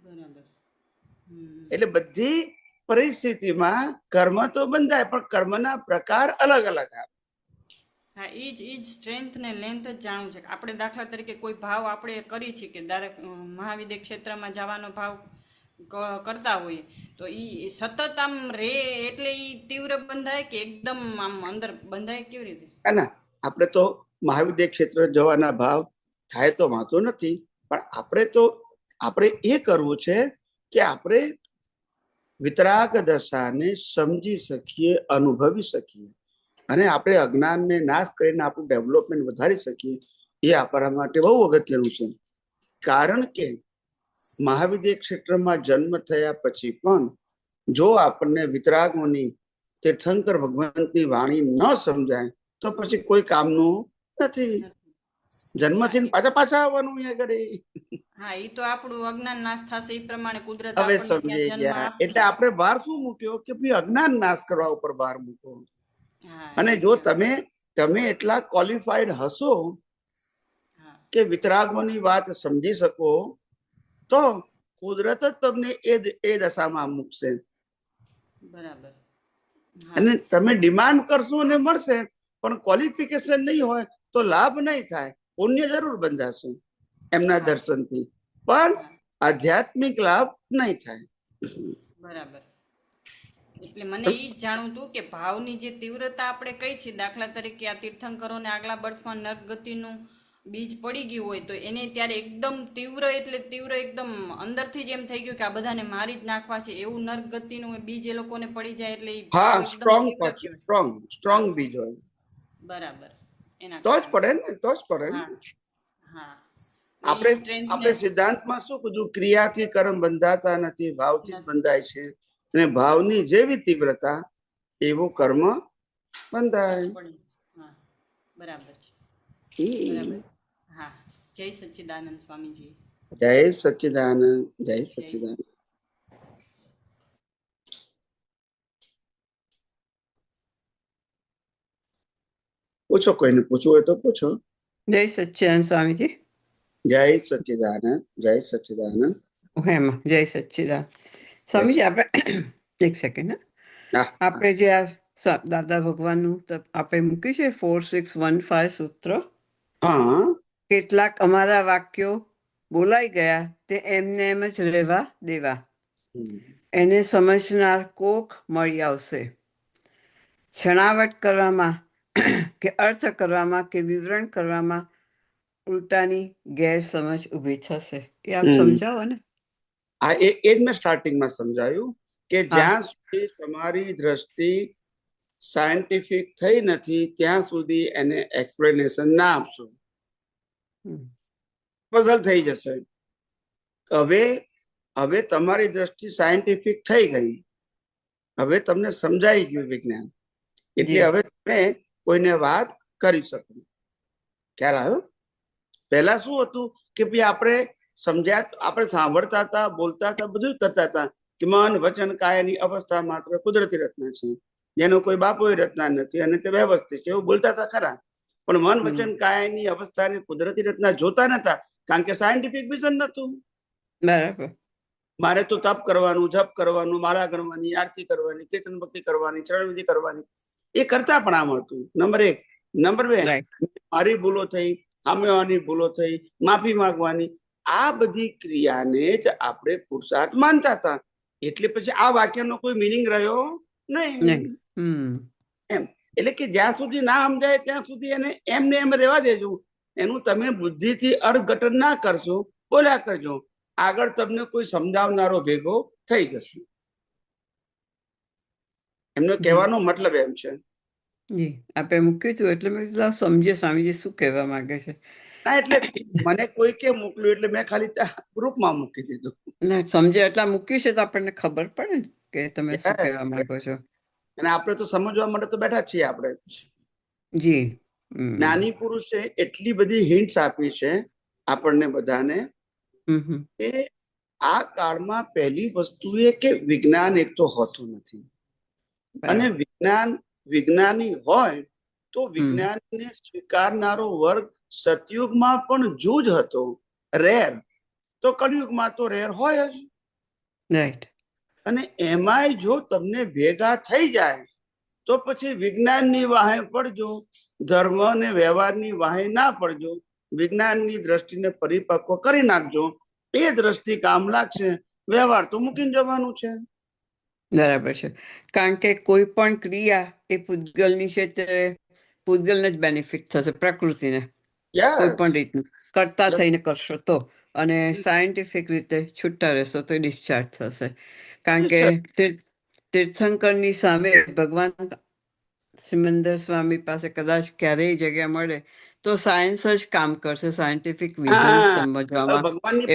બરાબર.
એટલે બધી પરિસ્થિતિમાં કર્મ તો બંધાય પણ કર્મના પ્રકાર અલગ અલગ આવે.
હા, એ જ સ્ટ્રેન્થ ને લેન્થ જ જાણવું છે. આપણે દાખલા તરીકે કોઈ ભાવ આપણે કરી છે કે દરેક મહાવિદ્ય ક્ષેત્રમાં જવાનો ભાવ કરતા હોઈએ તો એ સતત આમ રે એટલે એ તીવ્ર બંધાય કે એકદમ આમ અંદર બંધાય, કેવી રીતે?
ના, આપણે તો મહાવિદ્ય ક્ષેત્ર જવાના ભાવ થાય તો વાંધો નથી, પણ આપણે એ કરવું છે કે આપણે વિતરાગ દશાને સમજી શકીએ, અનુભવી શકીએ અને આપણે અજ્ઞાનને નાશ કરીને આપણું ડેવલપમેન્ટ વધારી શકીએ. એ આપણા માટે બહુ અગત્યનું છે. કારણ કે મહાવિદ્ય ક્ષેત્રમાં જન્મ થયા પછી પણ જો આપણને વિતરાગોની, તીર્થંકર ભગવંતની વાણી ન સમજાય તો પછી કોઈ કામનું નથી. જન્મથી પાછા આવવાનું અહીંયા આગળ.
હા, એ તો આપણું અજ્ઞાન નાશ થશે એ પ્રમાણે કુદરત
હવે
આપણને ત્યાં
સમજાઈ
જન્મ
ગયા.
આપશે.
એટલે આપણે ભાર શું મૂક્યો કે ભાઈ અજ્ઞાન નાશ કરવા ઉપર ભાર મૂકો.
હા,
અને જો તમે એટલા ક્વોલિફાઈડ હશો
હા,
કે વિતરાગોની વાત સમજી શકો તો કુદરત જ તમને એ દશામાં મૂકશે.
બરાબર. હા,
અને તમે ડિમાન્ડ કરશો અને મળશે, પણ ક્વોલિફિકેશન નહીં હોય તો લાભ નહીં થાય. પુણ્ય જરૂર બંધાશે એમના
હા,
દર્શનથી, પણ
હા,
આધ્યાત્મિક લાભ નહીં થાય.
બરાબર. એટલે મને એ જ જાણવું હતું કે ભાવની જે તીવ્રતા આપણે કઈ છે, દાખલા તરીકે આ તીર્થંકરોને આગલા બર્થમાં નરગતિનું બીજ પડી ગયું હોય તો એને ત્યારે એકદમ તીવ્ર એટલે તીવ્ર એકદમ અંદરથી જ એમ થઈ ગયું કે આ બધાને મારી જ નાખવા છે એવું નરગતિનું બીજ એ લોકોને પડી જાય એટલે એ ભાવ
હા,
એકદમ
સ્ટ્રોંગ
તીવ્ર
પછી
કહેવાય.
સ્ટ્રોંગ
હા,
બીજ હોય
બરાબર. એના
તો જ
કારણે.
પડે ને, તો જ પડે ને.
હા, હા.
આપણે
એ સ્ટ્રેન્થ ને
આપણે સિદ્ધાંતમાં શું કીધું? ક્રિયાથી કર્મ બંધાતા નથી, ભાવથી જ બંધાય છે. અને ભાવની જેવી તીવ્રતા એવું કર્મ બંધાય.
હા, બરાબર છે.
હમ.
બરાબર. હા, જય સચ્ચિદાનંદ સ્વામીજી.
જય સચ્ચિદાનંદ, જય
જય
સચ્ચિદાનંદ. પૂછો, કોઈને પૂછવું હોય તો પૂછો.
જય સચ્ચિદાનંદ સ્વામીજી.
જય સચ્ચિદાનંદ, જય સચ્ચિદાનંદ.
હેમાં જય સચ્ચિદાનંદ સ્વામીજી. આપણે એક સેકન્ડ. આપણે જે આ દાદા ભગવાનનું આપણે મૂક્યું છે 4615 સૂત્ર,
હા,
કેટલાક અમારા વાક્યો બોલાઈ ગયા તે એમને એમ જ રહેવા દેવા, એને સમજનાર કોક મળી આવશે. છણાવટ કરવામાં કે અર્થ કરવામાં કે વિવરણ કરવામાં ઉલટાની ગેરસમજ ઊભી થશે. એ આપ સમજાવો ને.
આ એ જ મેં સ્ટાર્ટિંગમાં સમજાયું કે જ્યાં સુધી તમારી દ્રષ્ટિ સાયન્ટિફિક થઈ નથી ત્યાં સુધી એને એક્સપ્લેનેશન ના આપશો, પઝલ થઈ જશે. હવે તમારી દ્રષ્ટિ સાયન્ટિફિક થઈ ગઈ, હવે તમને સમજાઈ ગયું વિજ્ઞાન, એટલે હવે તમે કોઈને વાત કરી શકો. ખ્યાલ આવ્યો? પહેલા શું હતું કે ભાઈ આપણે સમજ્યા, આપણે સાંભળતા હતા, બોલતા હતા, બધું કરતા હતા કે મન વચન કાયાની અવસ્થા માત્ર કુદરતી રચના છે, જેનો કોઈ બાપોય રચના નથી અને તે વ્યવસ્થિત છે, એવું બોલતા હતા ખરા. પણ મન વચન કાયાની અવસ્થાને કુદરતી રચના જોતા નતા, કારણ કે સાયન્ટિફિક વિઝન નતું.
બરાબર.
મારે તો તપ કરવાનું, જપ કરવાનું, માળા કરવાની, આરતી કરવાની, કીર્તન ભક્તિ કરવાની, ચરણ વિધિ કરવાની, એ કરતા પણ આમ હતું. નંબર 1. નંબર 2, મારી ભૂલો થઈ, સામેવાની ભૂલો થઈ, માફી માંગવાની, આ બધી ક્રિયાને જ આપણે પુરુષાર્થ માનતા હતા. એટલે પછી આ વાક્યનો કોઈ મિનિંગ રહ્યો નહીં. એમ એટલે કે જ્યાં સુધી ના સમજાય ત્યાં સુધી એને એમને એમ રહેવા દેજો. એનું તમે બુદ્ધિથી અર્થઘટન ના કરશો, બોલ્યા કરજો, આગળ તમને કોઈ સમજાવનારો ભેગો થઈ જશે. એમનો કહેવાનો મતલબ એમ છે.
જી, આપે મૂક્યું હતું એટલે મેં કીધું લાવ સમજે સ્વામીજી શું કહેવા માંગે છે.
ના એટલે મને કોઈ કે મોકલ્યું એટલે મેં ખાલી ત્યાં ગ્રુપમાં મૂકી દીધું.
ના સમજે એટલા મૂક્યું છે તો આપણને ખબર પડે ને કે તમે શું કહેવા માંગો છો.
અને આપણે તો સમજવા માટે તો બેઠા જ છીએ. આપણે
જી.
જ્ઞાની પુરુષે એટલી બધી હિન્ટ્સ આપી છે આપણને બધાને કે આ કાળમાં પહેલી વસ્તુ એ કે વિજ્ઞાન એક તો હોતું નથી, અને વિજ્ઞાની હોય તો વિજ્ઞાનને સ્વીકારનારો વર્ગ સતયુગમાં પણ જૂજ હતો, રેર. તો કળિયુગમાં તો રેર હોય જ.
રાઈટ.
અને એમાંય જો તમને ભેગા થઈ જાય તો પછી વિજ્ઞાનની વાહે પડજો, ધર્મ અને વ્યવહારની વાહે ના પડજો. વિજ્ઞાનની દ્રષ્ટિને પરિપક્વ કરી નાખજો, એ દ્રષ્ટિ કામ લાગશે. વ્યવહાર તો મૂકીને જવાનું છે.
બરાબર છે. કારણ કે કોઈ પણ ક્રિયા એ પૂતગલની છે તે પૂતગલને જ બેનિફિટ થશે, પ્રકૃતિને કોઈ પણ રીતનું કરતા થઈને કરશો તો. અને સાયન્ટિફિક રીતે છૂટા રહેશો તો ડિસ્ચાર્જ થશે. કારણ કે તીર્થંકરની સામે ભગવાન સિમંદર સ્વામી પાસે કદાચ ક્યારેય જગ્યા મળે તો સાયન્સ જ કામ કરશે, સાયન્ટિફિક વિઝન સમજવામાં.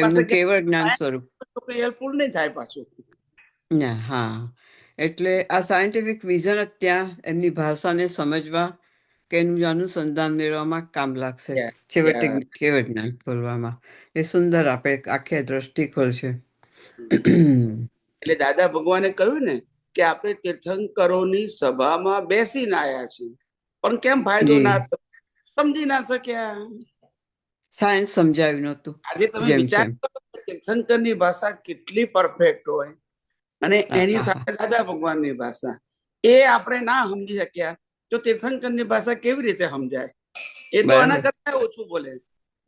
એમનું કેવળ જ્ઞાન સ્વરૂપ
હેલ્પફુલ નહીં થાય પાછું.
ના, હા. એટલે આ સાયન્ટિફિક વિઝન જ ત્યાં એમની ભાષાને સમજવા કે એનું અનુસંધાન મેળવવામાં કામ લાગશે, છેવટે કેવળ જ્ઞાન ખોલવામાં. એ સુંદર આપણે આખી દ્રષ્ટિ ખોલશે.
એટલે દાદા ભગવાને કહ્યું ને કે આપણે તીર્થંકરોની સભામાં બેસીને આયા છીએ, પણ કેમ ફાયદો ના થયો, સમજી ના શક્યા.
સાયન્સ સમજાવ્યું નહોતું.
આજે તમે વિચાર કરો તીર્થંકરની ભાષા કેટલી પરફેક્ટ હોય, અને એની સાથે દાદા ભગવાનની ભાષા એ આપણે ના સમજી શક્યા તો તીર્થંકરની ભાષા કેવી રીતે સમજાય? એ તો આના કરતા ઓછું બોલે.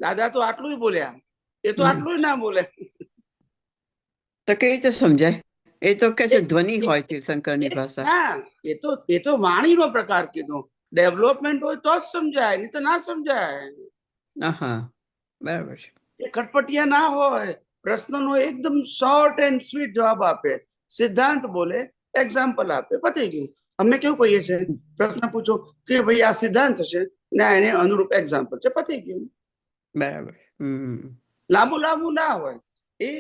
દાદા તો આટલું બોલ્યા, એ તો આટલું ના બોલે.
તો કેવી રીતે સમજાય? એ તો કે છે ધ્વનિ હોય તીર્થંકરની ભાષા.
હા, એ તો વાણીનો પ્રકાર કીધો. ડેવલપમેન્ટ હોય તો જ સમજાય, નહીં તો ના સમજાય.
હા, બરાબર છે.
એ ખટપટિયા ના હોય, પ્રશ્નનો એકદમ શોર્ટ એન્ડ સ્વીટ જવાબ આપે, સિદ્ધાંત બોલે, એક્ઝામ્પલ આપે, પતી ગયું. અમે કેવું કહીએ છીએ, પ્રશ્ન પૂછો કે ભાઈ આ સિદ્ધાંત છે ને એને અનુરૂપ એક્ઝામ્પલ છે, પતી ગયું.
બરાબર.
લાંબુ લાંબુ ના હોય. એ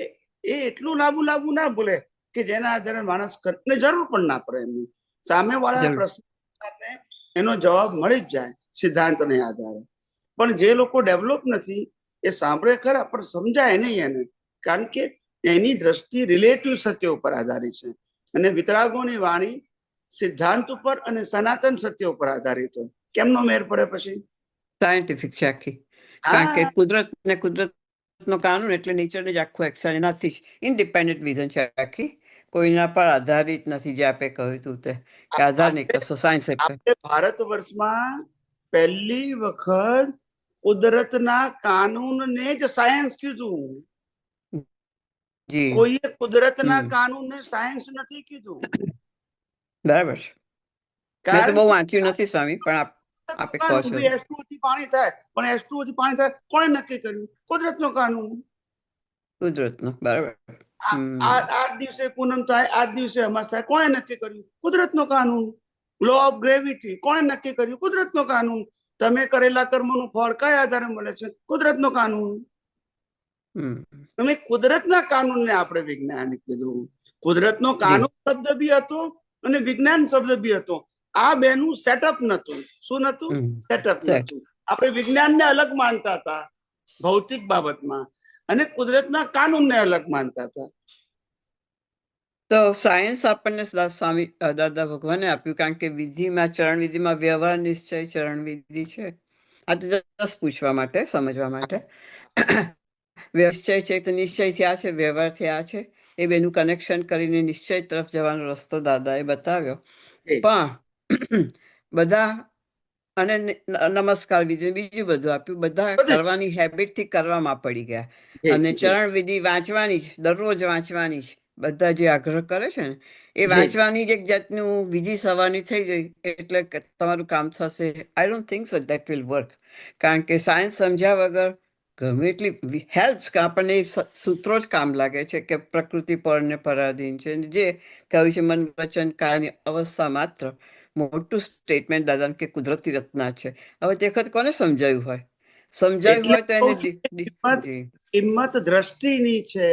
એટલું લાંબુ ના બોલે કે જેના આધારે માણસ ને જરૂર પણ ના પડે. એમની સામે વાળા પ્રશ્ન એનો જવાબ મળી જ જાય સિદ્ધાંતને આધારે. પણ જે લોકો ડેવલપ નથી એ સાંભળે ખરા પણ સમજાય નહીં એને, કારણ કે એની દ્રષ્ટિ રિલેટિવ સત્ય ઉપર આધારિત છે, અને વિતરાગોની વાણી સિદ્ધાંત ઉપર અને સનાતન સત્ય ઉપર આધારિત હોય. કેમનો મેર પડે પછી?
સાયન્ટિફિક છે આખી. કારણ કે કુદરતનો કાનૂન એટલે નેચરને જ આખું એક્શન એનાથી જ ઇન્ડિપેન્ડન્ટ વિઝન છે આખી, કોઈના પર આધારિત નથી. જે આપે કહ્યું હતું તે આધાર નહીં કશો સાયન્સ.
ભારત વર્ષમાં પહેલી વખત કુદરતના કાનૂનને જ સાયન્સ કીધું. કોઈએ કુદરતના કાનૂનને સાયન્સ નથી કીધું.
બરાબર છે. મેં તો બહુ વાંચ્યું નથી સ્વામી, પણ આપે કહો છો
H2O થી પાણી થાય, પણ H2O થી પાણી થાય કોણે નક્કી કર્યું? કુદરતનો કાનૂન.
કુદરતનો. બરાબર.
આ દિવસે પૂનમ થાય, આ દિવસે અમાસ થાય, કોણે નક્કી કર્યું? કુદરતનો કાનૂન. લો ઓફ ગ્રેવિટી કોણે નક્કી કર્યું? કુદરતનો કાનૂન. તમે કરેલા કર્મનું ફળ કયા આધારે મળે છે? કુદરતનો કાનૂન. તમે કુદરતના કાનૂનને આપણે વિજ્ઞાન કીધું. કુદરતનો કાનૂન શબ્દ બી હતો અને વિજ્ઞાન શબ્દ બી હતો. આ બેનું સેટઅપ નતું. શું નતું? સેટઅપ નતું. આપણે વિજ્ઞાનને અલગ માનતા હતા ભૌતિક બાબતમાં, અને કુદરતના કાનૂનને અલગ માનતા હતા.
તો સાયન્સ આપણને સ્વામી દાદા ભગવાને આપ્યું, કારણ કે વિધિમાં, ચરણ વિધિમાં વ્યવહાર નિશ્ચય ચરણ વિધિ છે. આ તો જસ્ટ પૂછવા માટે, સમજવા માટે. નિશ્ચય છે તો નિશ્ચય થયા છે, વ્યવહાર થયા છે. એ બેનું કનેક્શન કરીને નિશ્ચય તરફ જવાનો રસ્તો દાદાએ બતાવ્યો. પણ બધા, અને નમસ્કાર વિધિ બીજું બધું આપ્યું, બધા કરવાની હેબિટથી કરવામાં પડી ગયા. અને ચરણ વિધિ વાંચવાની જ, દરરોજ વાંચવાની જ, બધા જે આગ્રહ કરે છે ને એ
જી.
વાંચવાની જ એક જાતનું બીજી સવારની થઈ ગઈ એટલે કે તમારું કામ થશે. I don't think so that will work. કારણ કે સાયન્સ સમજ્યા વગર ગમે એટલી હેલ્પ્સ કે આપણને સૂત્રો જ કામ લાગે છે કે પ્રકૃતિ પરને પરાધીન છે. જે કહ્યું છે મન વચન કાયની અવસ્થા માત્ર, મોટું સ્ટેટમેન્ટ દાદા કે કુદરતી રચના છે. હવે તે વખત કોને સમજાયું હોય? સમજાયું
એટલે
હોય તો
કહું
એને
છું કે કિંમત દ્રષ્ટિની છે,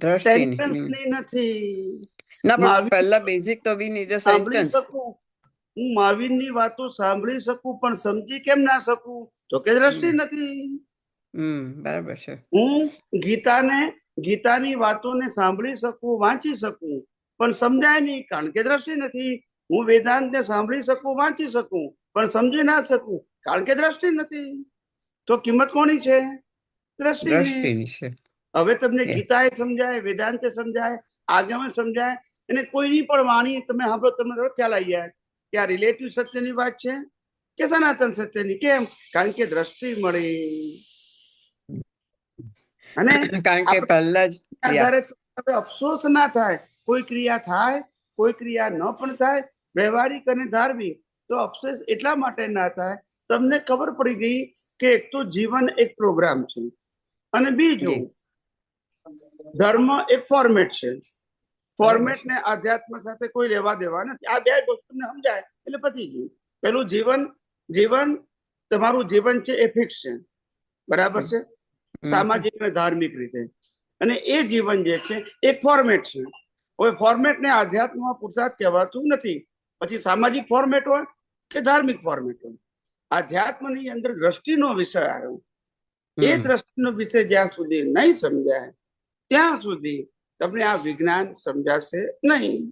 દ્રષ્ટિની.
સેન્ટેન્સની નથી.
ના પણ
મહાવીર
પહેલા બેઝિક તો વી નીડ અ
સાંભળી
સેન્ટેન્સ.
શકું, હું મહાવીરની વાતો સાંભળી શકું પણ સમજી કેમ ના શકું? તો કે દ્રષ્ટિ નથી.
બરાબર છે.
હું ગીતાની વાતોને સાંભળી શકું, વાંચી શકું પણ સમજાય નહીં કારણ કે દ્રષ્ટિ નથી. હું વેદાંતને સાંભળી શકું, વાંચી શકું પણ સમજી ના શકું કારણ કે દ્રષ્ટિ નથી. તો કિંમત કોની છે? દ્રષ્ટિની.
દ્રષ્ટિની છે.
હવે તમને
એ.
ગીતાએ સમજાય, વેદાંતે સમજાય, આગમન સમજાય, અને કોઈની પણ વાણી તમે સાંભળો તમને ખ્યાલ આવી જાય કે આ રિલેટિવ સત્યની વાત છે કે સનાતન સત્યની. કેમ? કારણ કે દ્રષ્ટિ મળી. અને
કારણ કે પહેલા જ
આધારે અફસોસ ના થાય. કોઈ ક્રિયા થાય, કોઈ ક્રિયા ન પણ થાય, વ્યવહારિક અને ધાર્મિક, તો અફસોસ એટલા માટે ના થાય તમને ખબર પડી ગઈ કે એક તો જીવન એક પ્રોગ્રામ છે અને બીજું ધર્મ એક ફોર્મેટ છે. ફોર્મેટ ને આધ્યાત્મ સાથે કોઈ લેવા દેવા નથી. આ બે વસ્તુને સમજાય એટલે પતી ગયું. પેલું જીવન તમારું જીવન છે એ ફિક્સ છે, બરાબર છે, સામાજિક અને ધાર્મિક રીતે. અને એ જીવન જે છે એક ફોર્મેટ છે. હવે ફોર્મેટ ને આધ્યાત્મમાં પુરુષાર્થ કહેવાતું નથી. પછી સામાજિક ફોર્મેટ હોય કે ધાર્મિક ફોર્મેટ હોય, આધ્યાત્મની અંદર દ્રષ્ટિનો વિષય આવ્યો. એ દ્રષ્ટિનો વિષય જ્યાં સુધી નહીં સમજાય ત્યાં સુધી તમને આ વિજ્ઞાન સમજાશે નહીં.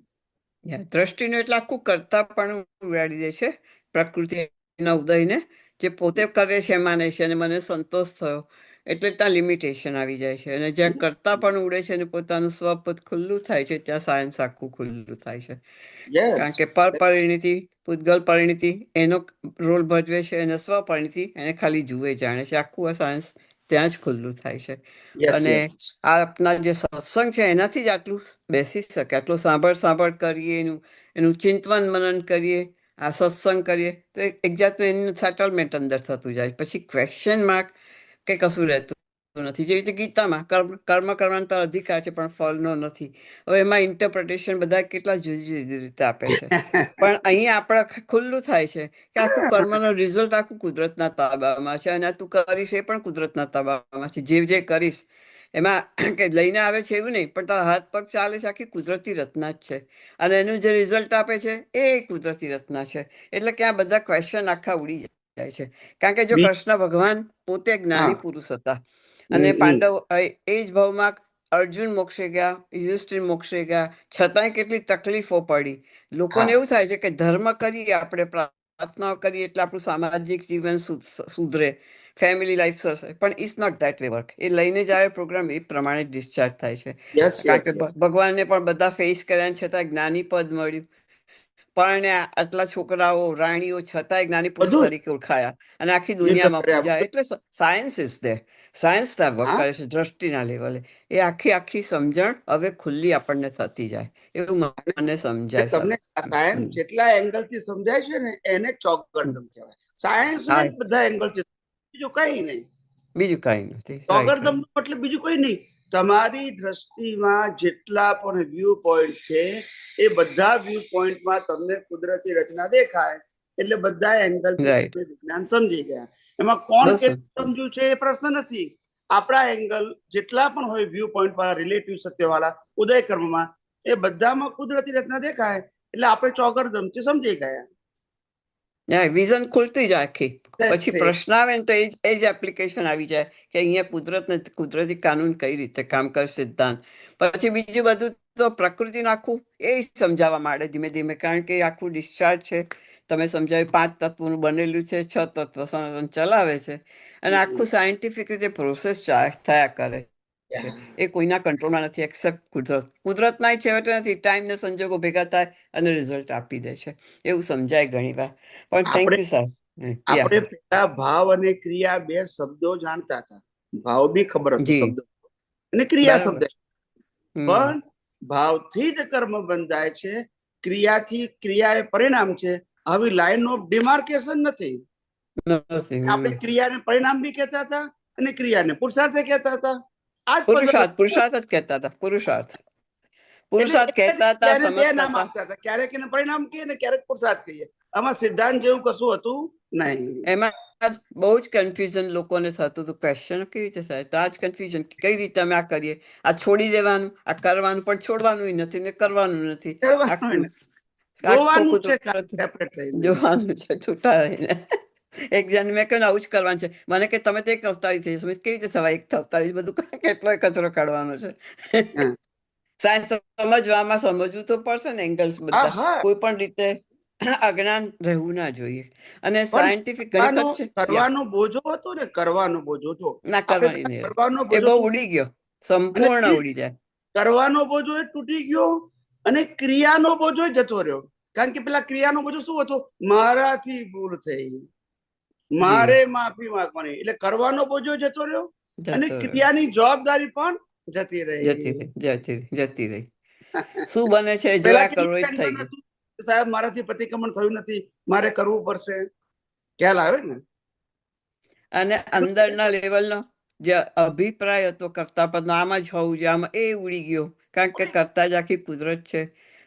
દ્રષ્ટિનું એટલે આખું કરતા પણ વેળી દે છે પ્રકૃતિના ઉદયને. જે પોતે કરે છે માને છે અને મને સંતોષ થયો એટલે ત્યાં લિમિટેશન આવી જાય છે. અને જ્યાં કરતા પણ ઉડે છે અને પોતાનું સ્વપદ ખુલ્લું થાય છે ત્યાં સાયન્સ આખું ખુલ્લું થાય છે. કારણ કે પરપરિણીતિ, પૂતગલ પરિણીતિ એનો રોલ ભજવે છે અને સ્વપરિણીતિ એને ખાલી જુએ જાણે છે. આખું આ સાયન્સ ત્યાં જ ખુલ્લું થાય છે. અને આ આપના જે સત્સંગ છે એનાથી જ આટલું બેસી શકે. આટલું સાંભળ કરીએ, એનું ચિંતન મનન કરીએ, આ સત્સંગ કરીએ તો એક જાતનું એનું સેટલમેન્ટ અંદર થતું જાય. પછી ક્વેશ્ચન માર્ક કે કશું રહેતું નથી. જેવી રીતે ગીતામાં કર્મ કરવાનો તો અધિકાર છે પણ ફળનો નથી. હવે એમાં ઇન્ટરપ્રિટેશન બધા કેટલા જુદી જુદી રીતે આપે છે. પણ અહીંયા આપણે ખુલ્લું થાય છે કે આખું કર્મનો રિઝલ્ટ આખું કુદરતના તાબામાં છે અને તું કરીશ એ પણ કુદરતના તાબામાં છે. જે કરીશ એમાં કે લઈને આવે છે એવું નહીં, પણ તારા હાથ પગ ચાલે છે આખી કુદરતી રચના જ છે. અને એનું જે રિઝલ્ટ આપે છે એ કુદરતી રચના છે. એટલે કે આ બધા ક્વેશ્ચન આખા ઉડી જાય છે. કારણ કે જો કૃષ્ણ ભગવાન પોતે જ્ઞાની પુરુષ હતા અને પાંડવ એ જ ભાવમાં અર્જુન મોક્ષે ગયા, યુધિષ્ઠિર મોક્ષે ગયા, છતાંય કેટલી તકલીફો પડી. લોકોને એવું થાય છે કે ધર્મ કરીએ આપણે, પ્રાર્થનાઓ કરીએ એટલે આપણું સામાજિક જીવન સુધરે, ફેમિલી લાઈફ સરસે, પણ it's not that way work. એ લઈને જ આવે પ્રોગ્રામ એ પ્રમાણે ડિસ્ચાર્જ થાય છે. કારણ કે ભગવાનને પણ બધા ફેસ કર્યા છતાં જ્ઞાની પદ મળ્યું. પણ આટલા છોકરાઓ રાણીઓ છતાંય જ્ઞાની પુરુષ તરીકે ઓળખાયા અને આખી દુનિયામાં પૂજા. એટલે સાયન્સ ઇઝ ધેર. સાયન્સ ત્યાં વર્ક કરે છે દ્રષ્ટિના લેવલે. એ આખી સમજણ હવે ખુલ્લી આપણને થતી જાય એવું મને સમજાય.
તમને સાયન્સ જેટલા એંગલ થી સમજાય છે ને એને ચોગરદમ કહેવાય. સાયન્સ બધા એંગલ થી, બીજું કઈ નહીં.
બીજું કઈ નથી.
ચોગરદમ એટલે બીજું કઈ નહીં. તમારી દ્રષ્ટિમાં જેટલા પણ વ્યૂ પોઈન્ટ છે એ બધા વ્યૂ પોઈન્ટમાં તમને કુદરતી રચના દેખાય એટલે બધા એંગલ વિજ્ઞાન સમજી ગયા. એમાં કોણ કેટલું સમજ્યું છે એ પ્રશ્ન નથી. આપણા એંગલ જેટલા પણ હોય વ્યૂ પોઈન્ટ વાળા, રિલેટિવ સત્ય વાળા, ઉદય કર્મમાં, એ બધામાં કુદરતી રચના દેખાય એટલે આપણે ચોગરદમથી સમજી ગયા.
વિઝન ખુલતી જાય આખી. પછી પ્રશ્ન આવે ને તો એ જ એપ્લિકેશન આવી જાય કે અહીંયા કુદરતી કાનૂન કઈ રીતે કામ કરે, સિદ્ધાંત. પછી બીજું બધું તો પ્રકૃતિનું આખું એ સમજાવવા માંડે ધીમે ધીમે. કારણ કે આખું ડિસ્ચાર્જ છે. તમે સમજાવ્યું 5 તત્વોનું બનેલું છે, 6 તત્વ સનાતન ચલાવે છે અને આખું સાયન્ટિફિક રીતે પ્રોસેસ થયા કરે છે. એ કોઈના કંટ્રોલમાં નથી એક્સેપ્ટ કુદરતના છેવટે નથી. ટાઈમ ને સંજોગો ભેગા થાય અને રિઝલ્ટ આપી દે છે. એવું સમજાય ઘણી વાર. પણ થેન્ક યુ સર.
આપણે પેલા ભાવ અને ક્રિયા બે શબ્દો જાણતા હતા. ભાવ બી ખબર હતો શબ્દ અને ક્રિયા શબ્દ. પણ ભાવથી જ કર્મ બંધાય છે, ક્રિયાથી ક્રિયા એ પરિણામ છે. આવી લાઈન ઓફ ડિમાર્કેશન નથી.
નથી.
આપણે ક્રિયાને પરિણામ બી કહેતા હતા અને ક્રિયાને પુરુષાર્થ કહેતા હતા. આ જ
પુરુષાર્થ પુરુષાર્થ જ કહેતા હતા. પુરુષાર્થ કહેતા હતા,
બે
સમજતા
નામ
હતા.
આપતા હતા. ક્યારેક એને પરિણામ કહીએ ને ક્યારેક પુરુષાર્થ કહીએ. આમાં સિદ્ધાંત જેવું કશું હતું નહીં.
એમાં બહુ જ કન્ફ્યુઝન લોકોને થતું હતું. ક્વેશ્ચન કેવી રીતે થાય? તો આ જ કન્ફ્યુઝન, કઈ રીતે અમે આ કરીએ, આ છોડી દેવાનું, આ કરવાનું પણ છોડવાનું નથી ને કરવાનું નથી. આખું
જોવાનું છે
કુદરત
સેપરેટ થઈને.
જોવાનું છે છૂટા રહીને. એક જણ મેં કહ્યું આવું જ કરવાનું છે. મને કે તમે તો એક અવતારી થઈ જશો. કેવી રીતે સવાય એક અવતારી બધું કેટલોય કચરો કાઢવાનો છે. સાયન્સ સમજવામાં સમજવું તો પડશે ને, એંગલ્સ બધા. કોઈ પણ રીતે અજ્ઞાન રહેવું ના જોઈએ. અને સાયન્ટિફિક ગણિત છે.
કરવાનો બોજો હતો ને, કરવાનો બોજો જો
ના કરવાની નહીં.
કરવાનો
એ
બોજો
બહુ ઉડી ગયો, સંપૂર્ણ ઉડી જાય.
કરવાનો બોજો એ તૂટી ગયો અને ક્રિયાનો બોજો જતો રહ્યો. કારણ કે પેલા ક્રિયાનો બોજો શું હતો? મારાથી ભૂલ થઈ, મારે માફી માંગવાની. એટલે કરવાનો બોજો જતો રહ્યો અને ક્રિયાની જવાબદારી પણ જતી
રહી. શું બને છે જોયા કરો જ થઈ ગયું.
સાહેબ મારાથી પ્રતિક્રમણ થયું નથી, મારે કરવું પડશે. ખ્યાલ આવે ને?
અને અંદરના લેવલનો જે અભિપ્રાય હતો કરતા પદનો, આમાં જ હોવું જોઈએ, આમાં એ ઉડી ગયો. કારણ કે કરતા જ આખી કુદરત છે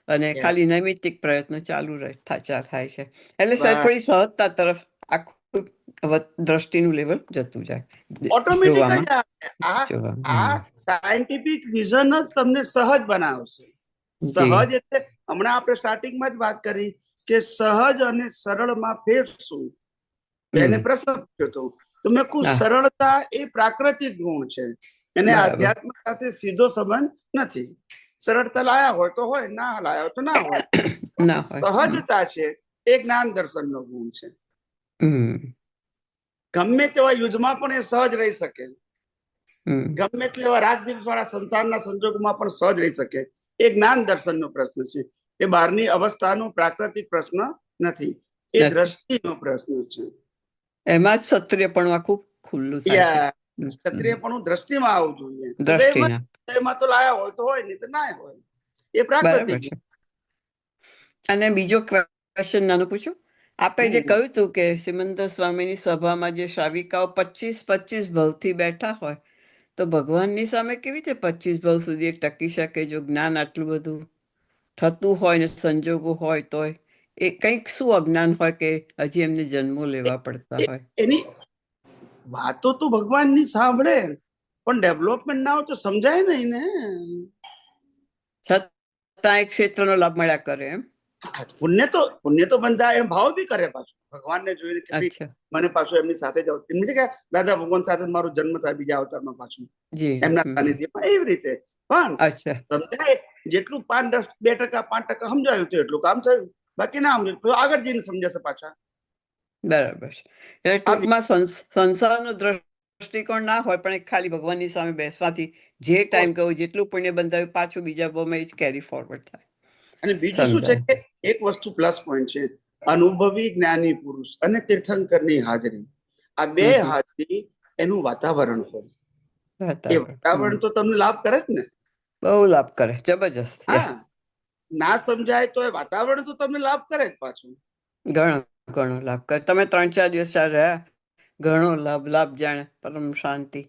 અને ખાલી નૈમિત્તિક પ્રયત્નો ચાલુ થાય છે. એટલે થોડી સહજતા તરફ આખું દ્રષ્ટિનું લેવલ જતું જાય.
ઓટોમેટિક આ સાયન્ટિફિક વિઝન જ તમને સહજ બનાવશે. સહજ એટલે હમણાં આપણે સ્ટાર્ટિંગમાં જ વાત કરી કે સહજ અને સરળમાં ફેર શું? એને પ્રશ્ન પૂછ્યો હતો તો મેં કહ્યું સરળતા એ પ્રાકૃતિક ગુણ છે, એને આધ્યાત્મ સાથે સીધો સંબંધ નથી. સરળતા લાયા હોય તો હોય, ના લાયા હોય તો ના હોય. સહજતા છે એ જ્ઞાન દર્શનનો ગુણ છે. ગમે તેવા યુદ્ધમાં પણ એ સહજ રહી શકે, ગમે તેવા રાજનીતિ વાળા સંસારના સંજોગોમાં પણ સહજ રહી શકે. એ જ્ઞાન દર્શનનો પ્રશ્ન છે. એ બહારની અવસ્થાનો પ્રાકૃતિક પ્રશ્ન નથી, એ દ્રષ્ટિનો પ્રશ્ન છે.
એમાં જ ક્ષત્રિયપણું આખું ખુલ્લું થાય.
ક્ષત્રિયપણું દ્રષ્ટિમાં આવવું જોઈએ. એમાં તો લાયા હોય તો હોય, નહીં તો ના હોય. એ પ્રાકૃતિક.
અને બીજો ક્વેશ્ચન નાનું પૂછું. આપે જે કહ્યું હતું કે સિમંદર સ્વામીની સભામાં જે શ્રાવિકાઓ 25 ભવથી બેઠા હોય, તો ભગવાનની સામે કેવી રીતે 25 ભવ સુધી ટકી શકે? જો જ્ઞાન આટલું બધું થતું હોય ને સંજોગો હોય તોય એ કંઈક શું અજ્ઞાન હોય કે હજી એમને જન્મો લેવા પડતા હોય?
એની વાતો તો ભગવાનની સાંભળે પણ ડેવલપમેન્ટ ના હોય તો સમજાય નહીં ને.
છતાં એક ક્ષેત્રનો લાભ મળ્યા કરે એમ.
પુણ્ય તો બંધાય એમ ભાવ બી કરે. પાછું ભગવાનને જોઈને કે મને પાછું એમની સાથે જાવ, એમ કે દાદા ભગવાન સાથે મારો જન્મ થાય બીજા અવતારમાં પાછું એમના સાનિધ્યમાં, એવી રીતે. પણ સમજાય જેટલું 5-10 2% સમજાયું તો એટલું કામ થયું, બાકી ના સમજાયું આગળ જઈને સમજાશે પાછા.
બરાબર. એટલે ટૂંકમાં સંસારનો દ્રષ્ટિકોણ ના હોય પણ ખાલી ભગવાનની સામે બેસવાથી જે ટાઈમ કહ્યું જેટલું પુણ્ય બંધાયું પાછું બીજા બહુમાં જ કેરી ફોરવર્ડ થાય.
અને બીજું શું છે કે એક વસ્તુ પ્લસ પોઈન્ટ છે, અનુભવી જ્ઞાની પુરુષ અને તીર્થંકરની હાજરી. આ બે હાજરી એનું વાતાવરણ હોય. એ વાતાવરણ તો તમને લાભ કરે જ ને.
બહુ લાભ કરે, જબરજસ્ત.
ના સમજાય તો એ વાતાવરણ તો તમને લાભ કરે જ પાછું.
ઘણો લાભ કરે. તમે 3-4 દિવસ રહ્યા, ઘણો લાભ જાણે. પરમ શાંતિ.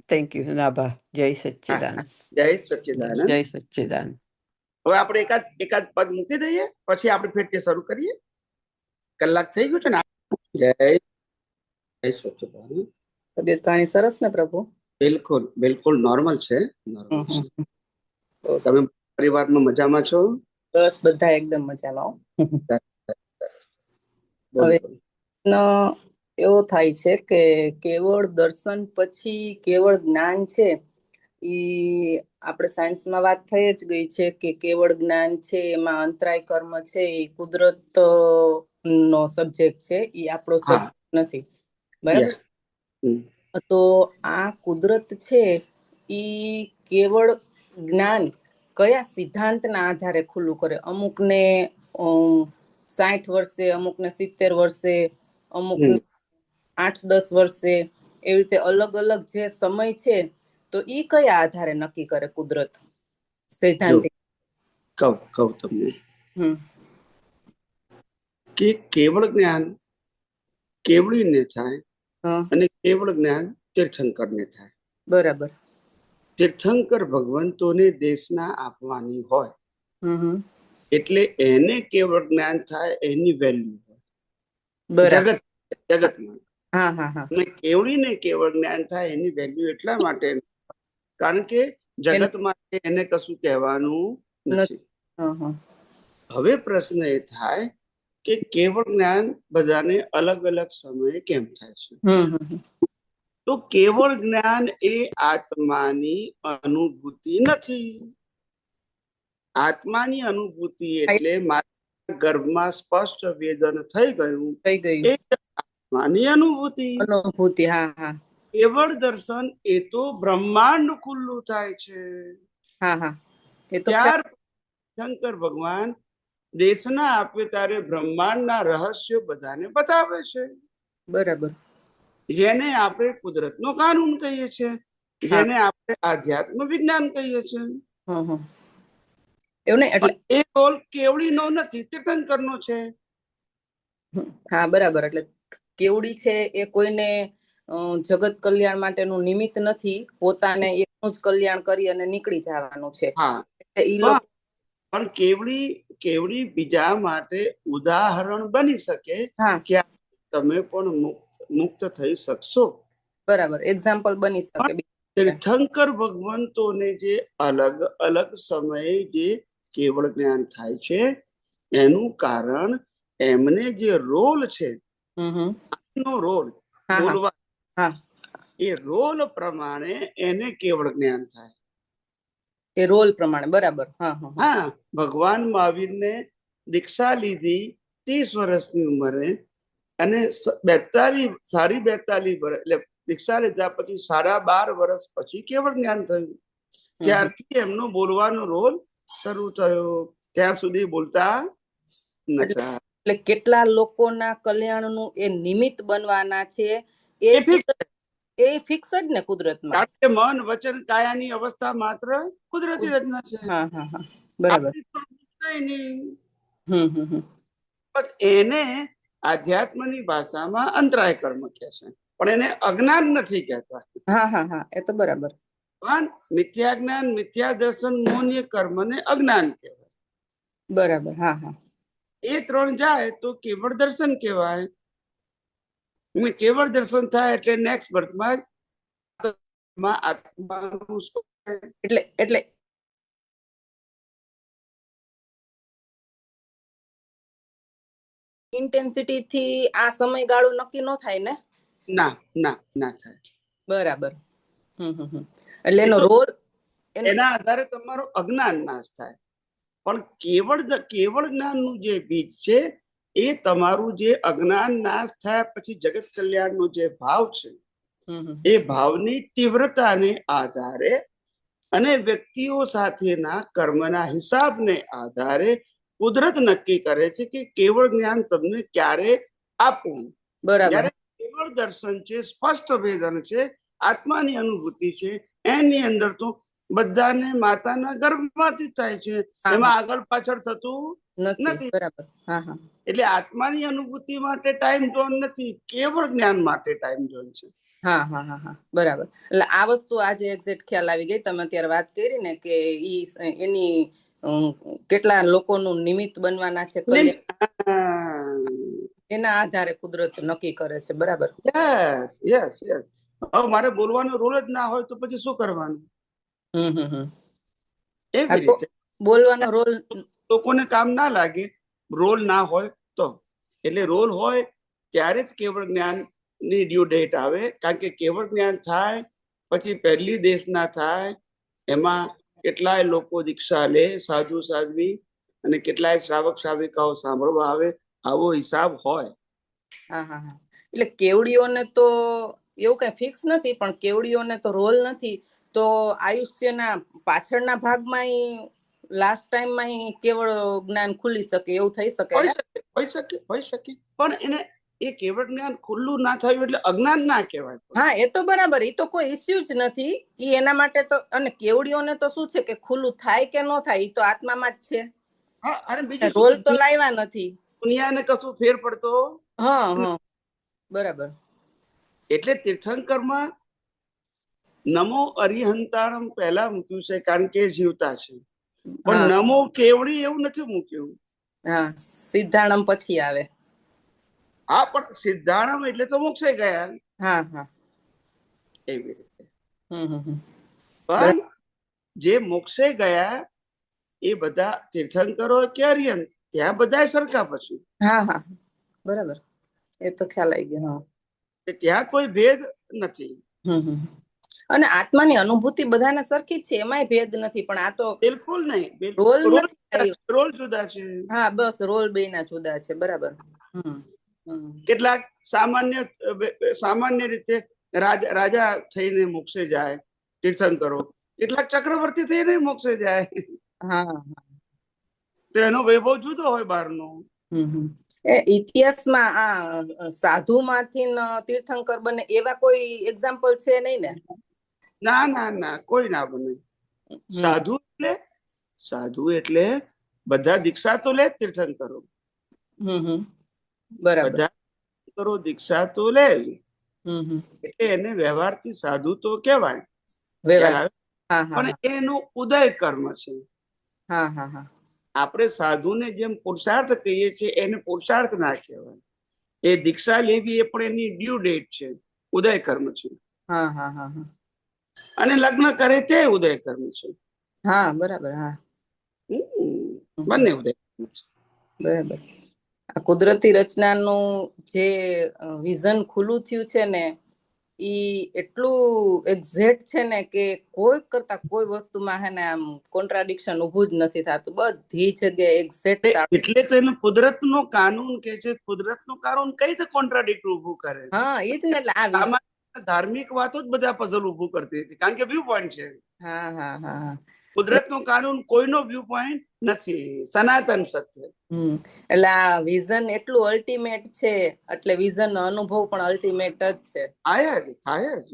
Thank you Nabha. જય સચ્ચિદાનંદ.
જય સચ્ચિદાનંદ.
જય સચ્ચિદાનંદ.
હવે આપણે એકાદ પદ મૂકી દઈએ, પછી આપણે ફેરથી શરૂ કરીએ. કલાક થઈ ગયું છે ને. જય સચ્ચિદાનંદ.
તબિયત પાણી સરસ ને પ્રભુ?
બિલકુલ નોર્મલ છે. તમે પરિવારમાં મજામાં છો?
બસ બધા એકદમ મજામાં. હવે એવો થાય છે કે કેવળ દર્શન પછી કેવળ જ્ઞાન છે, ઈ આપણે સાયન્સમાં વાત થઈ જ ગઈ છે કે કેવળ જ્ઞાન છે એમાં અંતરાય કર્મ છે, એ કુદરત નો સબ્જેક્ટ છે, એ આપણો સબ્જેક્ટ નથી. બરાબર? તો આ કુદરત છે ઈ કેવળ જ્ઞાન કયા સિદ્ધાંતના આધારે ખુલ્લું કરે? અમુકને 60 વર્ષે, અમુકને 70 વર્ષે, અમુક 8-10 વર્ષે, એવી રીતે અલગ અલગ જે સમય છે, તો ઈ કયા આધારે નક્કી કરે કુદરત? સૈદ્ધાંતિક.
કહું તમને
હમ
કે કેવળ જ્ઞાન કેવળીને થાય
હા
અને કેવળ જ્ઞાન તીર્થંકરને થાય.
બરાબર.
તીર્થંકર ભગવંતોને દેશના આપવાની હોય
હમ
એટલે એને કેવળ જ્ઞાન થાય, એની વેલ્યુ હોય
બરાબર.
જગતમાં.
હા હા હા.
અને કેવળીને કેવળ જ્ઞાન થાય એની વેલ્યુ એટલા માટે કારણ કે જગત માટે એને કશું કહેવાનું નથી.
હા હા.
હવે પ્રશ્ન એ થાય કે કેવળ જ્ઞાન બધાને અલગ અલગ સમયે કેમ થાય છે?
હમ
તો કેવળ જ્ઞાન એ આત્માની અનુભૂતિ નથી. આત્માની અનુભૂતિ એટલે મારા ગર્ભમાં સ્પષ્ટ વેદન થઈ ગયું
થઈ ગયું.
એ આત્માની અનુભૂતિ.
અનુભૂતિ. હા હા
કેવળ દર્શન એ તો બ્રહ્માંડ ખુલ્લું થાય છે.
હા હા. એ તો
ત્યાર શંકર ભગવાન દેશના આપે ત્યારે બ્રહ્માંડના રહસ્યો બધાને બતાવે છે.
બરાબર.
જેને આપણે કુદરતનો કાનૂન કહીએ છીએ, જેને આપણે આધ્યાત્મ વિજ્ઞાન કહીએ છીએ.
હા હા. એવું નહીં એટલે
એ રોલ કેવડીનો નથી, તીર્થંકરનો છે.
હા બરાબર. એટલે કેવડી છે એ કોઈને જગત કલ્યાણ માટેનું નિમિત્ત નથી, પોતાને એકનું જ કલ્યાણ કરી અને નીકળી જવાનું છે.
હા,
ઈ લોકો
પણ કેવડી બીજા માટે ઉદાહરણ બની શકે
હા
કે તમે પણ મુક્ત થઈ શકશો.
બરાબર. એક્ઝામ્પલ બની શકે.
તીર્થંકર ભગવંતોને જે અલગ અલગ સમયે જે કેવળ જ્ઞાન થાય છે એનું કારણ એમને જે રોલ છે, એનો રોલ બોલવા,
હા
એ રોલ પ્રમાણે એને કેવળ જ્ઞાન થાય.
એ રોલ પ્રમાણે. બરાબર. હા હા
હા, ભગવાન મહાવીરને દીક્ષા લીધી 30 વર્ષની ઉંમરે અને 42 વર્ષ એટલે દીક્ષા લીધા પછી 12.5 વર્ષ પછી કેવળ જ્ઞાન થયું. ત્યારથી એમનો બોલવાનો રોલ શરૂ થયો. ત્યાં સુધી બોલતા નતા.
એટલે કેટલા લોકોના કલ્યાણનું એ નિમિત્ત બનવાના છે એ ફિક્સ જ ને કુદરતમાં.
કારણ કે મન વચન કાયાની અવસ્થા માત્ર કુદરતી રચના છે.
હા હા હા. બરાબર.
બસ એને આધ્યાત્મની ભાષામાં અંતરાય કર્મ કહે છે, પણ એને અજ્ઞાન નથી કહેતા.
હા હા હા. એ તો બરાબર.
પણ મિથ્યા જ્ઞાન, મિથ્યા દર્શન, મૌન્ય કર્મને અજ્ઞાન કહેવાય.
બરાબર. હા હા.
એ ત્રણ જાય તો કેવળ દર્શન કહેવાય. કેવળ દર્શન થાય એટલે નેક્સ્ટ બર્થમાં આત્માનું
એટલે ઇન્ટેન્સિટી થી આ સમયગાળો નક્કી ન થાય ને?
ના થાય.
બરાબર. એટલે એનો રોલ
એના આધારે તમારો અજ્ઞાન નાશ થાય. પણ કેવળ જ્ઞાનનું જે બીજ છે એ તમારું જે અજ્ઞાન નાશ થયા પછી જગત કલ્યાણનો જે ભાવ છે એ ભાવની તીવ્રતાને આધારે અને વ્યક્તિઓ સાથેના કર્મના હિસાબને આધારે કુદરત નક્કી કરે છે કે કેવળ જ્ઞાન તમને ક્યારે આપવું.
બરાબર.
કેવળ દર્શન છે, સ્પષ્ટ વેદન છે, આત્માની અનુભૂતિ છે, એની અંદર તો બધાને માતાના ગર્ભમાંથી થાય છે, એમાં આગળ પાછળ થતું નથી.
બરાબર. હા હા.
એટલે આત્માની અનુભૂતિ માટે ટાઈમ ઝોન નથી, કેવળ જ્ઞાન માટે ટાઈમ ઝોન છે.
હા હા હા હા. બરાબર. એટલે આ વસ્તુ આજે એક્ઝેક્ટ ખ્યાલ આવી ગઈ. તમે અત્યારે વાત કરી ને કે એની કેટલા લોકોનું નિમિત્ત બનવાના છે કલ્યાણ, એના આધારે કુદરત નક્કી કરે છે. બરાબર.
યસ. હવે મારે બોલવાનો રોલ જ ના હોય તો પછી શું કરવાનું? એવી રીતે
બોલવાનો રોલ
લોકોને કામ ના લાગે, રોલ ના હોય તો. એટલે રોલ હોય ત્યારે જ કેવળ જ્ઞાન ની ડ્યુ ડેટ આવે. કારણ કે કેવળ જ્ઞાન થાય પછી પહેલી દેશના થાય, એમાં કેટલાય લોકો દીક્ષા લે, સાધુ સાધ્વી, અને કેટલાય શ્રાવક શ્રાવિકાઓ સાંભળવા આવે. આવો હિસાબ હોય.
હા હા હા. એટલે કેવડીઓને તો એવું કઈ ફિક્સ નથી, પણ કેવડીઓને તો રોલ નથી, તો આયુષ્યના પાછળના ભાગમાં લાસ્ટ ટાઈમમાં કેવળ જ્ઞાન ખુલી શકે એવું થઈ શકે ને?
હોઈ શકે. પણ એને એ કેવળ જ્ઞાન ખુલ્લું ના થયું એટલે અજ્ઞાન ના કહેવાય.
હા, એ તો બરાબર, એ તો કોઈ ઇસ્યુ જ નથી. ઈ એના માટે તો, અને કેવડીઓને તો શું છે કે ખુલ્લું થાય કે ન થાય ઈ તો આત્મામાં જ છે.
હા, અને બીજું
રોલ
શું,
તો લાવ્યા નથી.
દુનિયાને કશું ફેર પડતો.
હા હા, બરાબર.
એટલે તીર્થંકરમાં નમો અરિહંતાણમ પહેલા મૂક્યું છે, કારણ કે એ જીવતા છે. પણ
હા
નમો કેવડી એવું નથી મૂક્યું.
હા, સિદ્ધાણમ પછી આવે.
હા, પણ સિદ્ધાણમ એટલે તો મોક્ષે ગયા
હા હા,
એવી રીતે.
હમ.
પણ જે મોક્ષે ગયા એ બધા તીર્થંકરો કે અરિહંત, ત્યાં બધા સરખા પછી.
હા હા, બરાબર, એ તો ખ્યાલ આવી ગયો. હા,
ત્યાં કોઈ ભેદ નથી.
હમ. અને આત્માની અનુભૂતિ બધાને સરખી જ છે, એમાંય ભેદ નથી. પણ આ તો
બિલકુલ નહીં,
રોલ
રોલ
નથી આવ્યો.
રોલ જુદા છે.
હા, બસ રોલ બેયના જુદા છે, બરાબર.
કેટલાક સામાન્ય રીતે રાજા થઈને મોક્ષે જાય તીર્થંકરો, કેટલાક ચક્રવર્તી થઈને મોક્ષે જાય.
હા,
તો એનો વૈભવ જુદો હોય બહારનો.
એ ઇતિહાસમાં આ સાધુ માંથી તીર્થંકર બને એવા કોઈ એક્ઝામ્પલ છે નહીં ને?
ના ના ના, કોઈ ના બને. સાધુ એટલે બધા દીક્ષા તો લે તીર્થંકરો.
બરાબર.
બધા તીર્થંકરો દીક્ષા તો લે, એટલે એને વ્યવહારથી સાધુ તો કહેવાય. પણ એનું ઉદય કર્મ છે.
હા હા હા,
આપણે સાધુને જેમ પુરુષાર્થ કહીએ છીએ, એને પુરુષાર્થ ના કહેવાય. એ દીક્ષા લેવી એ પણ એની ડ્યુ ડેટ છે, ઉદય કર્મ છે.
હા હા હા,
અને લગ્ન કરે તે ઉદય કર્મ છે.
હા, બરાબર. હા,
બંને ઉદય કર્મ છે.
બરાબર. આ કુદરતી રચનાનું જે વિઝન ખુલ્લું થયું છે ને, ઈ એટલું એક્ઝેક્ટ છે ને કે કોઈ કરતા કોઈ વસ્તુમાં હે ને આમ કોન્ટ્રાડિક્શન ઉભું જ નથી થતું. બધી જગ્યાએ એક્ઝેક્ટ.
એટલે તો એને કુદરત નો કાનૂન કે છે. કુદરત નું કાનૂન કઈ રીતે કોન્ટ્રાડિક્ટ ઉભું કરે?
હા, એ જ ને. એટલે આ
ધાર્મિક વાતો જ બધા પઝલ ઉભું કરતી હતી, કારણ કે વ્યૂ પોઈન્ટ છે.
હા હા હા,
કુદરત નું કાનૂન કોઈનો વ્યૂ પોઈન્ટ નથી, સનાતન સત્ય.
એટલે આ વિઝન એટલું અલ્ટિમેટ છે, એટલે વિઝન નો અનુભવ પણ અલ્ટિમેટ જ છે.
થાય જ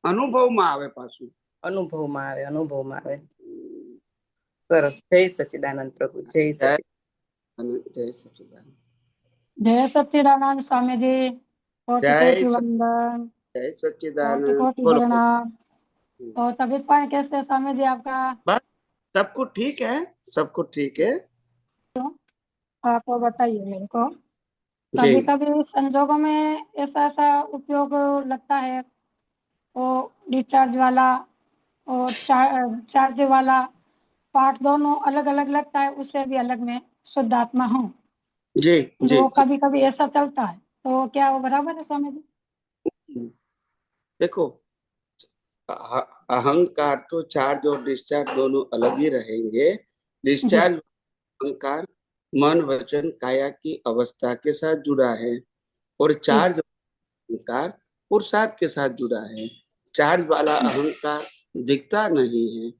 અનુભવમાં આવે, પાછું
અનુભવમાં આવે. સરસ. જય સચ્ચિદાનંદ પ્રભુ. જય સચ્ચિદાનંદ.
जय सच्चिदानंद स्वामी जी। कोटि
जय
कोटि वंदन,
जय
कोटि
सच्चिदानंद।
कोटि
बोलो।
प्रणाम। और तबीयत पानी कैसे है स्वामी जी आपका?
बस सब कुछ ठीक है, सब कुछ ठीक है।
आप बताइए मेरे को।
जी
कभी कभी संजोगों में ऐसा ऐसा उपयोग लगता है, वो डिस्चार्ज वाला और चार्ज वाला पार्ट दोनों अलग अलग लगता है, उससे भी अलग में शुद्ध आत्मा हूँ।
जी जी
जो
जी।
कभी कभी ऐसा चलता है, तो क्या वो बराबर है स्वामी जी?
देखो, अहंकार तो चार्ज और डिस्चार्ज दोनों अलग ही रहेंगे। डिस्चार्ज अहंकार मन वचन काया की अवस्था के साथ जुड़ा है, और चार्ज अहंकार पुरुषार्थ के साथ जुड़ा है। चार्ज वाला अहंकार दिखता नहीं है,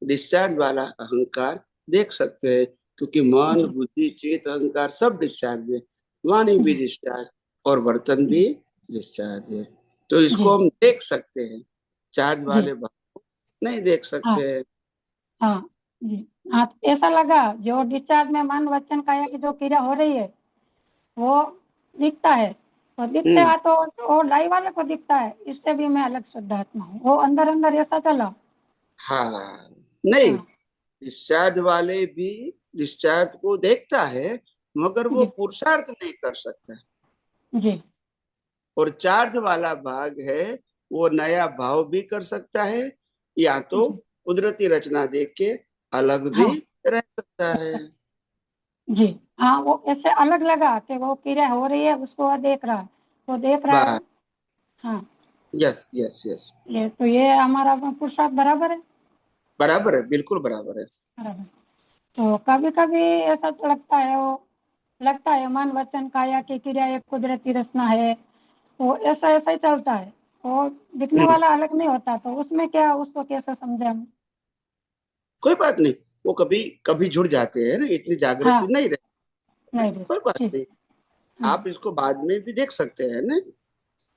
डिस्चार्ज वाला अहंकार देख सकते हैं, क्योंकि मन बुद्धि चेत अहंकार सब डिस्चार्ज है। वाणी भी डिस्चार्ज और बर्तन भी डिस्चार्ज है, तो इसको हम देख सकते हैं। चार्ज वाले भाव को नहीं देख सकते हैं।
हाँ जी। हाँ, तो ऐसा लगा जो डिस्चार्ज में मन वचन काया की जो क्रिया हो रही है वो दिखता है, तो दिखते है तो वो लाइव वाले को दिखता है, इससे भी मैं अलग शुद्ध आत्मा हूँ, वो अंदर अंदर ऐसा चला।
हाँ, नहीं, डिस्चार्ज वाले भी डिस्चार्ज को देखता है, मगर वो पुरुषार्थ नहीं कर सकता।
जी।
और चार्ज वाला भाग है, वो नया भाव भी कर सकता है, या तो कुदरती रचना देख के अलग भी रह सकता है।
जी हाँ, वो ऐसे अलग लगा कि वो क्रिया हो रही है, उसको वो देख रहा है, वो देख रहा है। हाँ,
यस यस यस,
ये तो ये हमारा पुरुषार्थ बराबर है।
बराबर है, बिल्कुल बराबर है।
बराबर। तो कभी कभी ऐसा तो लगता है मन वचन काया की क्रिया एक कुदरती रचना है, वो ऐसा ऐसा ही चलता है, वो दिखने वाला अलग नहीं होता, तो उसमें क्या, उसको कैसे समझे हम?
कोई बात नहीं, वो कभी कभी जुड़ जाते हैं ना, इतनी जागृति नहीं रहती,
नहीं
कोई बात
ठीक।
नहीं। आप इसको बाद में भी देख सकते हैं ना,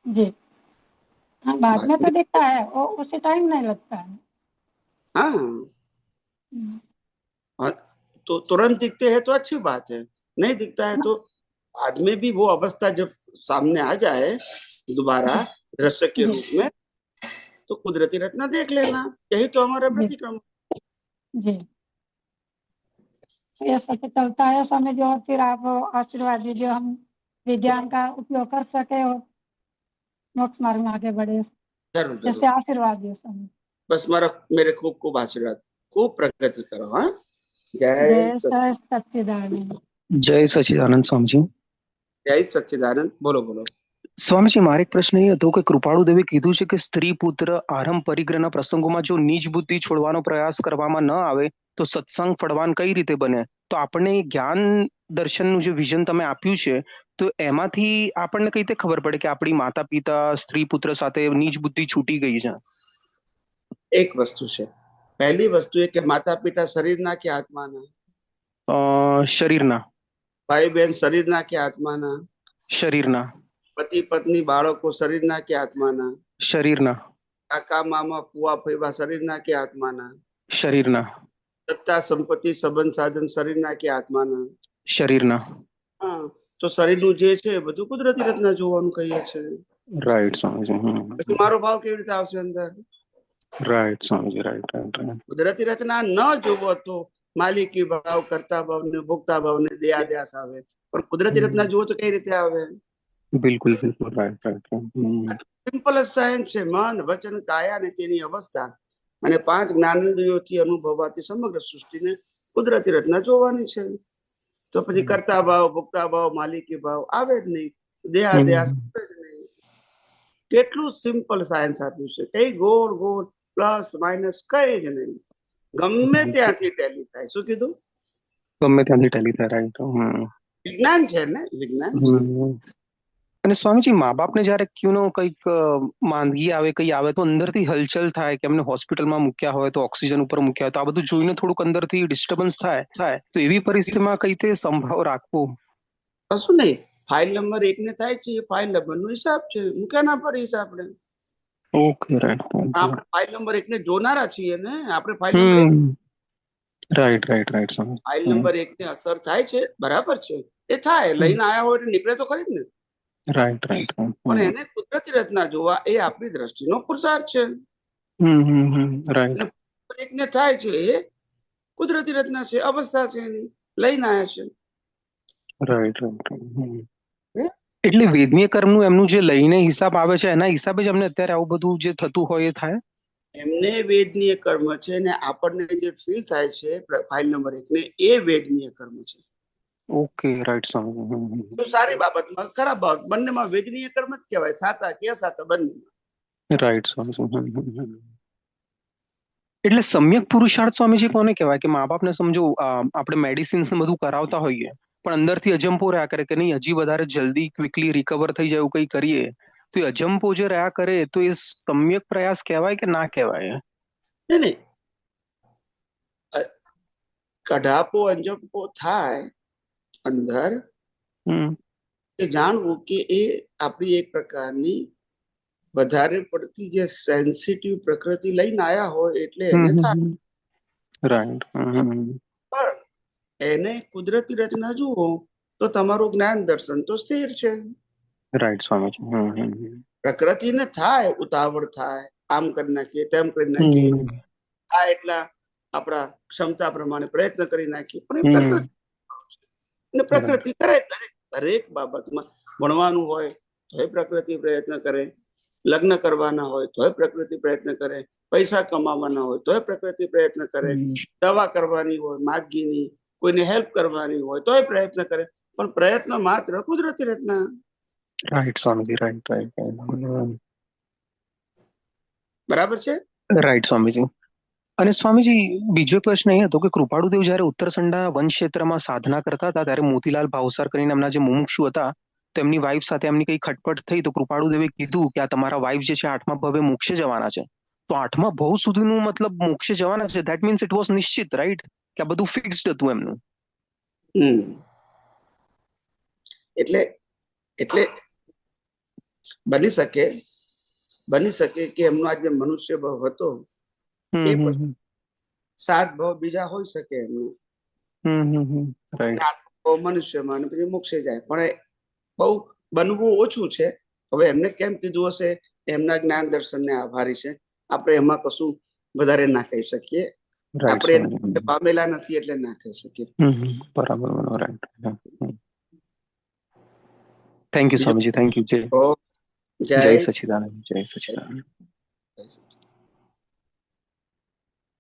जी हाँ, बाद
बाद
में तो
में।
दिखता है, वो उसी टाइम नहीं लगता है।
हाँ
हम्म,
हाँ, तो तुरंत दिखते हैं तो अच्छी बात है, नहीं दिखता है तो बाद में भी वो अवस्था जब सामने आ जाए दोबारा दृश्य के
जी
रूप में, तो कुदरती रचना देख लेना, यही तो हमारा
जी
प्रतिक्रम।
जी ये सच चलता है स्वामी जी, और फिर आप आशीर्वाद दीजिए, हम विज्ञान का उपयोग कर सके और मोक्ष मार्ग में आगे बढ़े,
जरूर जरूर,
जैसे आशीर्वाद दिए स्वामी।
बस मेरे खूब खूब आशीर्वाद, खूब प्रगति करो। हाँ, जय
जय
सच,
सच्चिदानंद।
જય સચિદાનંદ સ્વામીજી.
जय सच्चिदानंद। બોલો બોલો।
સ્વામીજી, મારે એક પ્રશ્ન એ હતો કે કૃપાળુ દેવે કીધું છે કે સ્ત્રી પુત્ર આરંભ પરિગ્રહના પ્રસંગોમાં જો નીચ બુદ્ધિ છોડવાનો પ્રયાસ કરવામાં ન આવે તો સત્સંગ ફળવાન કઈ રીતે બને? તો આપણને જ્ઞાન દર્શનનું જે વિઝન તમે આપ્યું છે, તો એમાંથી આપણને કઈ રીતે ખબર પડે કે આપણી માતા પિતા સ્ત્રી પુત્ર સાથે નીચ બુદ્ધિ છૂટી ગઈ છે?
એક વસ્તુ છે, પહેલી વસ્તુ એ કે માતા પિતા શરીરના કે આત્માના?
શરીરના.
ભાઈ બહેન શરીરના કે આત્માના?
શરીરના.
પતિ પત્ની બાળકો શરીરના કે આત્માના?
શરીરના.
કાકા મામા ફુવા ફૈબા શરીરના કે આત્માના?
શરીરના.
સત્તા સંપત્તિ સંબંધ સાધન શરીરના કે આત્માના?
શરીરના.
હા, તો શરીરનું જે છે એ બધું કુદરતી રચના જોવાનું કહીએ છે,
રાઈટ સ્વામીજી.
પછી મારો ભાવ કેવી રીતે આવશે અંદર?
Right Swamiji, right right right.
કુદરતી રચના ન જોવો તો માલિકી ભાવ, કર્તા ભાવ ને ભોગતા ભાવ ને દેહાદ્યાસ આવે, પણ કુદરતી રચના જુઓ તો કઈ રીતે આવે?
બિલકુલ બિલકુલ, રાઈટ રાઈટ.
સિમ્પલ જ સાયન્સ છે. મન વચન કાયા ને તેની અવસ્થા અને 5 જ્ઞાનેન્દ્રિયોથી અનુભવાતી સમગ્ર સૃષ્ટિને કુદરતી રચના જોવાની છે. તો પછી કર્તા ભાવ, ભોગતા ભાવ, માલિકી ભાવ આવે જ નહીં, દેહાદ્યાસ આવે જ નહીં. કેટલું સિમ્પલ સાયન્સ આપ્યું છે, કઈ ગોળ ગોળ પ્લસ માઇનસ કઈ જ નહીં, ગમે ત્યાંથી ટેલી થાય. શું કીધું?
ગમે ત્યાંથી ટેલી થાય, રાઈટ.
વિજ્ઞાન છે ને, વિજ્ઞાન છે.
અને સ્વામીજી, મા બાપને જયારે કંઈક માંદગી આવે, કઈ આવે તો અંદરથી હલચલ થાય કે એમને હોસ્પિટલમાં મૂક્યા હોય તો ઓક્સિજન ઉપર મૂક્યા હોય તો આ બધું જોઈને થોડુંક અંદરથી ડિસ્ટર્બન્સ થાય. તો એવી પરિસ્થિતિમાં કઈ રીતે સંભાવ રાખવો?
કશું નહીં, ફાઇલ નંબર 1 ને થાય છે, એ ફાઇલ નંબર નો હિસાબ છે, મૂક્યા ના પડીશ આપણે.
Okay, right.
આપણે ફાઇલ નંબર 1 ને જોનારા છીએ ને, આપણે file number 1,
right right right.
File number 1 ને અસર થાય છે, બરાબર છે, એ થાય, લઈને આયા હોય એટલે નીકળે તો ખરી જ ને.
Right right.
પણ એને કુદરતી રચના જોવા એ આપણી દ્રષ્ટિનો પુરુષાર્થ છે.
રાઈટ.
એક ને થાય છે એ કુદરતી રચના છે, અવસ્થા છે એની, લઈને આયા છે.
Right right. એટલે વેદનીય કર્મનું એમનું જે લઈને હિસાબ આવે છે એના હિસાબે જ અમને અત્યારે આવું બધું જે થતું હોય એ થાય.
એમને વેદનીય કર્મ છે ને આપણને જે ફીલ થાય છે ફાઇલ નંબર 1 ને, એ વેદનીય કર્મ છે.
Okay, right.
સારી બાબતમાં ખરાબ બાબત બંનેમાં વેદનીય કર્મ જ કહેવાય, સાતા કે અસાતા બંનેમાં.
રાઈટ. એટલે સમ્યક પુરુષાર્થ સ્વામીજી કોને કહેવાય? કે મા બાપને સમજો આપણે મેડિસિન્સ ને બધું કરાવતા હોઈએ પણ અંદરથી અજંપો રહ્યા કરે કે નહીં હજી વધારે જલ્દી ક્વિકલી રિકવર થઈ જાય એવું કંઈ કરીએ, તો એ અજંપો જે રહ્યા કરે તો એ સમ્યક પ્રયાસ કહેવાય કે ના કહેવાય?
નહીં, કઢાપો અંજપો થાય અંદર, એ જાણવું કે એ આપણી એક પ્રકારની વધારે પડતી જે સેન્સિટિવ પ્રકૃતિ લઈને આયા હોય એટલે એને થાય.
રાઈટ.
પણ એને કુદરતી રચના જુઓ તો તમારું જ્ઞાન દર્શન તો સ્થિર છે.
રાઈટ સ્વામીજી.
પ્રકૃતિને થાય ઉતાવળ થાય, આમ કરી નાખીએ તેમ કરી નાખીએ, થાય એટલા આપણા ક્ષમતા પ્રમાણે પ્રયત્ન કરી નાખીએ, પણ એ પ્રકૃતિ અને પ્રકૃતિ કરે. દરેક બાબતમાં ભણવાનું હોય તો એ પ્રકૃતિ પ્રયત્ન કરે, લગ્ન કરવાના હોય તોય પ્રકૃતિ પ્રયત્ન કરે, પૈસા કમાવાના હોય તોય પ્રકૃતિ પ્રયત્ન કરે, દવા કરવાની હોય માગીની, કોઈને હેલ્પ કરવાની હોય તોય પ્રયત્ન કરે, પણ પ્રયત્ન માત્ર કુદરતી રચના.
Right Swamiji, right right.
બરાબર છે?
રાઈટ સ્વામીજી. અને સ્વામીજી, બીજો પ્રશ્ન એ હતો કે કૃપાળુદેવ જયારે ઉત્તરસંડા વન ક્ષેત્રમાં સાધના કરતા હતા ત્યારે મોતીલાલ ભાવસાર કરીને એમના જે મુમુક્ષુ હતા તો એમની વાઇફ સાથે એમની કઈ ખટપટ થઈ તો કૃપાળુદેવે કીધું કે આ તમારા વાઇફ જે છે 8મા ભવે મોક્ષે જવાના છે. તો 8મા ભવ સુધીનું મતલબ મોક્ષે જવાના છે, ધેટ મીન્સ ઇટ વોઝ નિશ્ચિત, રાઈટ? કે આ બધું ફિક્સ્ડ હતું એમનું.
એટલે એટલે બની શકે કે એમનો આ જે મનુષ્ય ભાવ હતો એ પછી 7 ભાવ બીજા હોઈ શકે એમનું,
રાઈટ.
મનુષ્યમાં અને પછી મોક્ષે જાય, પણ એ બહુ બનવું ઓછું છે. હવે એમને કેમ કીધું હશે, એમના જ્ઞાન દર્શનને આભારી છે. આપણે એમાં કશું વધારે ના કહી શકીએ. આપણે પામેલા નથી એટલે ના કહી શકીએ.
બરાબર, right. Thank you Swamiji, thank you. જય સચ્ચિદાનંદ, જય સચ્ચિદાનંદ.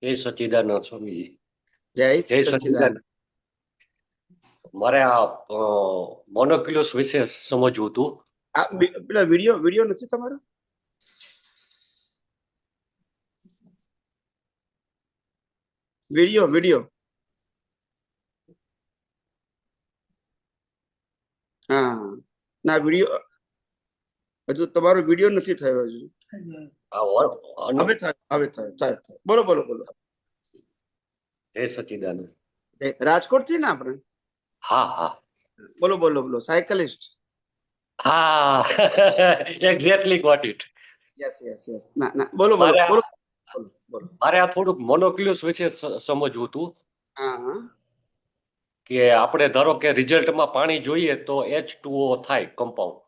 જય સચ્ચિદાનંદ સ્વામીજી.
જય
જય સચ્ચિદાનંદ. મારે આ મોનોક્યુલસ વિશે સમજવું હતું.
પેલા વિડીયો નથી તમારો? વિડીયો હા ના, વિડીયો હજુ તમારો વિડીયો નથી થયો હજુ. હવે થયો. બોલો.
જય સચ્ચિદાનંદ.
રાજકોટ થી ને આપણે?
હા.
બોલો. સાયકલિસ્ટ.
હા, એક્ઝેક્ટલી ગોટ ઇટ.
યસ. ના બોલો.
મારે આ થોડુંક મોનોક્યુલસ વિશે સમજવું હતું.
હા.
કે આપણે ધારો કે રિઝલ્ટમાં પાણી જોઈએ તો H2O થાય કમ્પાઉન્ડ.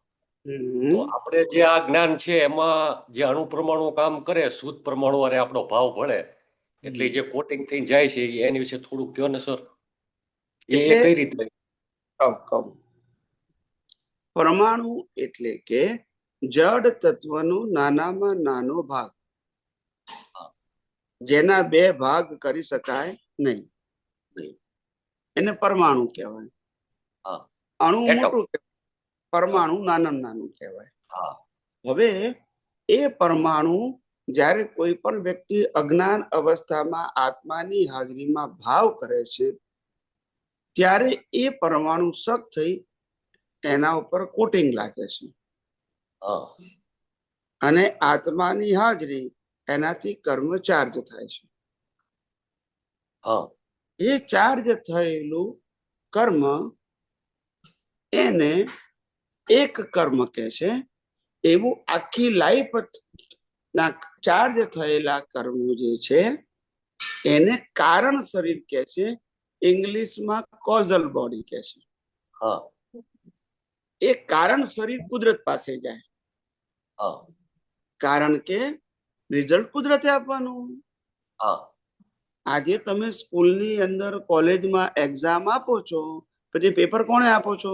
તો આપણે જે આ જ્ઞાન છે એમાં જે અણુ પરમાણુ કામ કરે, શુદ્ધ પરમાણુ અને આપણો ભાવ ભળે, એટલે જે કોટિંગ થઈને જાય છે એની વિશે થોડુંક કહો ને સર. એ કઈ રીતે?
કહું. પરમાણુ એટલે કે જડ તત્વનો નાનામાં નાનો ભાગ, જેના 2 ભાગ કરી શકાય નહીં, એને પરમાણુ કહેવાય. અણુ મોટું કહેવાય, પરમાણુ નાનું કહેવાય. હવે એ પરમાણુ જ્યારે કોઈ પણ વ્યક્તિ અજ્ઞાન અવસ્થામાં આત્માની હાજરીમાં ભાવ કરે છે, ત્યારે એ પરમાણુ શક થઈ એના ઉપર કોટિંગ લાગે છે, અને આત્માની હાજરી એનાથી કર્મ ચાર્જ થાય છે. એ ચાર્જ થયેલું કર્મ એને એક કર્મ કહે છે. એવું આખી લાઈફ ના ચાર્જ થયેલા કર્મ જે છે એને કારણ શરીર કહે છે. ઇંગ્લિશમાં કોઝલ બોડી કહે છે. એ કારણ શરીર કુદરત પાસે જાય, કારણ કે રિઝલ્ટ કુદરતે આપવાનું. આજે તમે સ્કૂલની અંદર, કોલેજમાં એક્ઝામ આપો છો, પછી પેપર કોણે આપો છો?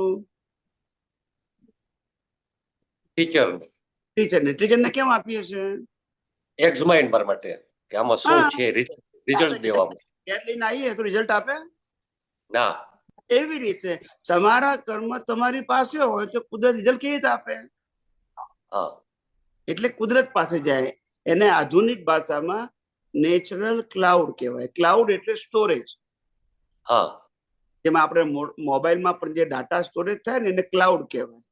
ટીચરને કેમ આપીએ છીએ?
એક્ઝામાઇન પર માટે કે આમાં શું છે, રિઝલ્ટ દેવામાં.
ઘેર લઈને આવીએ તો રિઝલ્ટ આપે
ના.
એવી રીતે તમારા કર્મ તમારી પાસે હોય તો કુદરત રિઝલ્ટ કેવી રીતે આપે? એટલે કુદરત પાસે જાય. એને આધુનિક ભાષામાં નેચરલ ક્લાઉડ કહેવાય. ક્લાઉડ એટલે સ્ટોરેજ. જેમાં આપણે મોબાઈલમાં પણ જે ડાટા સ્ટોરેજ થાય ને એને ક્લાઉડ કહેવાય.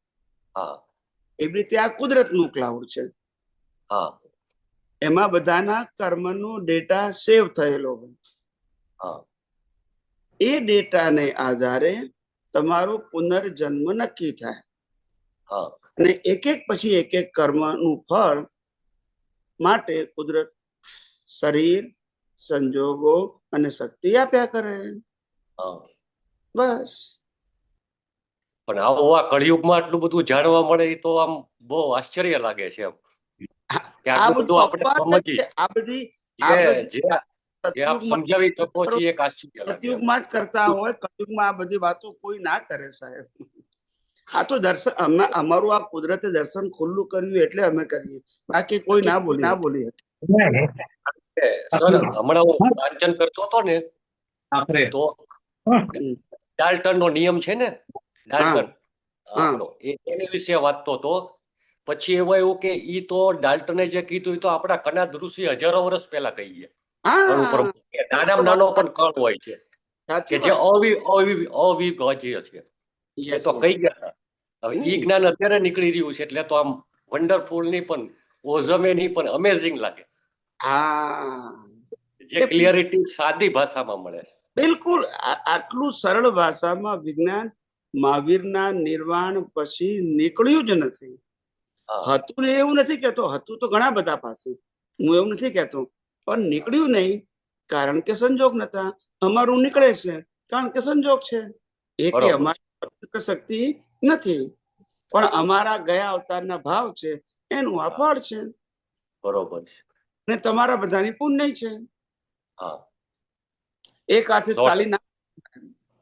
એવી રીતે આ કુદરતનું ક્લાઉડ છે. એમાં બધાના કર્મનો ડેટા સેવ થયેલો હોય. એ ડેટાને આધારે તમારો પુનર્જન્મ નક્કી થાય, અને એક પછી એક કર્મનું ફળ માટે કુદરત શરીર, સંજોગો અને શક્તિ આપ્યા કરે. બસ.
પણ આવું આ કળિયુગમાં આટલું બધું જાણવા મળે એ તો આમ બહુ આશ્ચર્ય લાગે છે.
આ બધું
સમજાવી શકો છો, એક આશ્ચર્ય લાગે.
સતયુગમાં જ કરતા હોય, કળિયુગમાં આ બધી વાતો કોઈ ના કરે સાહેબ. આ તો દર્શન, અમારું આ કુદરતે દર્શન ખુલ્લું કર્યું એટલે અમે કરીએ, બાકી કોઈ ના બોલી
સર, હમણાં હું વાંચન કરતો હતો ને, તો ડાલ્ટન નો નિયમ છે ને, ડાલ્ટન આપણો, એની વિશે વાંચતો હતો. પછી એવું કે ઈ તો ડાલ્ટને જે કીધું તો આપણા કનાદ ઋષિ હજારો વર્ષ પહેલા કહી ગયા. નાનામાં નાનો પણ કણ હોય છે કે જે અવિભાજ્ય છે, એ તો કહી ગયા. હવે ઈ જ્ઞાન અત્યારે નીકળી રહ્યું છે, એટલે તો આમ વન્ડરફુલ ની પણ ઓઝમે ની પણ અમેઝિંગ લાગે. જે ક્લિયરિટી સાદી ભાષામાં મળે છે.
બિલકુલ. આટલું સરળ ભાષામાં વિજ્ઞાન મહાવીરના નિર્વાણ પછી નીકળ્યું જ નથી. હતું ને એવું નથી કેતો, હતું તો ઘણા બધા પાસે, હું એવું નથી કેતો, પણ નીકળ્યું નહીં કારણ કે સંજોગ નતા. અમારું નીકળે છે કારણ કે સંજોગ છે. એ કે અમારી શક્તિ નથી, પણ અમારા ગયા અવતારના ભાવ છે, એનું આ ફળ છે.
બરોબર છે.
ને તમારા બધાની પુણ્ય છે. એક હાથે તાલી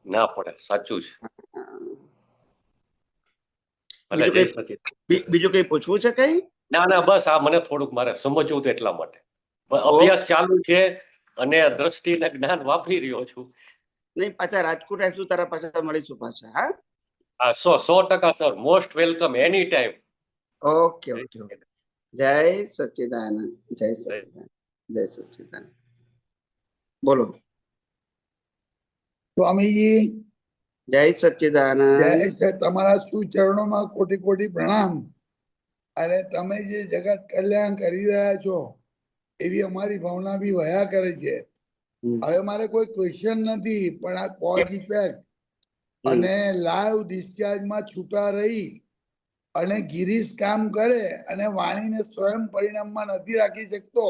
ના પડે, સાચું છે.
બીજું કઈ પૂછવું છે કઈ?
ના બસ આ મને થોડુંક મારે સમજવું હતું એટલા માટે. અભ્યાસ ચાલુ છે અને દ્રષ્ટિ ને જ્ઞાન વાપરી રહ્યો છું.
નહીં, પાછા રાજકોટ આવીશું, તારા પાછા મળીશું પાછા.
હા 100% સર, મોસ્ટ વેલકમ એની ટાઈમ.
Okay okay. જય સચ્ચિદાનંદ, જય સચ્ચિદાનંદ, જય સચ્ચિદાનંદ. બોલો
સ્વામીજી.
જય સચ્ચિદાનંદ.
જય. તમારા સુચરણોમાં કોટી કોટી પ્રણામ. અને તમે જે જગત કલ્યાણ કરી રહ્યા છો એવી અમારી ભાવના બી વયા કરે છે. હવે મારે કોઈ ક્વેશ્ચન નથી, પણ આ કોઝ ઇફેક્ટ અને લાઈવ ડિસ્ચાર્જમાં છૂટા રહી અને ગિરીશ કામ કરે અને વાણીને સ્વયં પરિણામમાં નથી રાખી શકતો,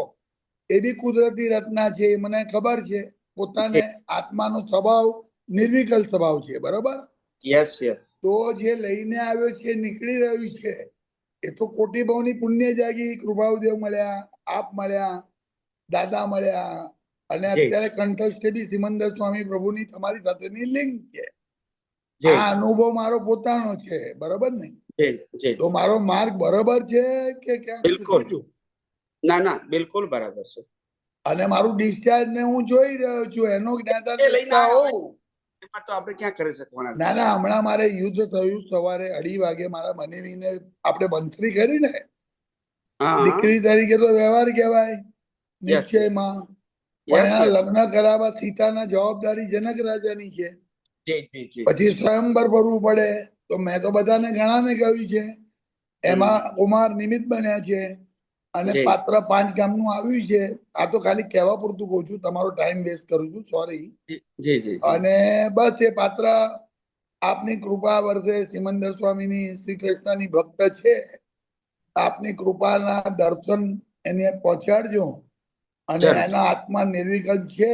એ બી કુદરતી રચના છે, એ મને ખબર છે. પોતાને આત્માનો સ્વભાવ નિર્વિકલ્પ સ્વભાવ છે, બરોબર?
Yes yes.
તો જે લઈને આવ્યો છે, નીકળી રહ્યું છે, એ તો કોટી ભાવની પુણ્ય જાગી. કૃપાદેવ મળ્યા, આપ મળ્યા, દાદા મળ્યા, અને અત્યારે કંઠસ્થ બી સિમંદર સ્વામી પ્રભુની તમારી સાથેની લિંક છે. આ અનુભવ મારો પોતાનો છે, બરોબર ને? તો મારો માર્ગ બરોબર છે કે ક્યાંક?
બિલકુલ. ના ના, બિલકુલ બરાબર છે.
અને મારું ડિસ્ચાર્જ ને હું જોઈ રહ્યો છું, એનો જ્ઞાતા હોઉં.
આપણે ક્યાં કરી શકવાના?
ના ના, હમણાં મારે યુદ્ધ થયું સવારે 2:30 વાગે. મારા મનેવીને આપણે બંથરી કરી ને, દીકરી તરીકે તો વ્યવહાર કહેવાય નિશ્ચયમાં, પણ એના લગ્ન કરાવવા સીતાના જવાબદારી જનક રાજાની છે. પછી સ્વયંવર ભરવું પડે. તો મેં તો બધાને ઘણાને કહ્યું છે, એમાં કુમાર નિમિત્ત બન્યા છે. અને પાત્ર 5 ગામનું આવ્યું છે. આ તો ખાલી કહેવા પૂરતું કહું છું, તમારો ટાઈમ વેસ્ટ કરું છું, સોરી. અને બસ એ પાત્ર આપની કૃપા વર્ષે સિમંદર સ્વામીની, શ્રી કૃષ્ણની ભક્ત છે. આપની કૃપાના દર્શન એને પહોંચાડજો. અને એના આત્મા નિર્વિકલ્પ છે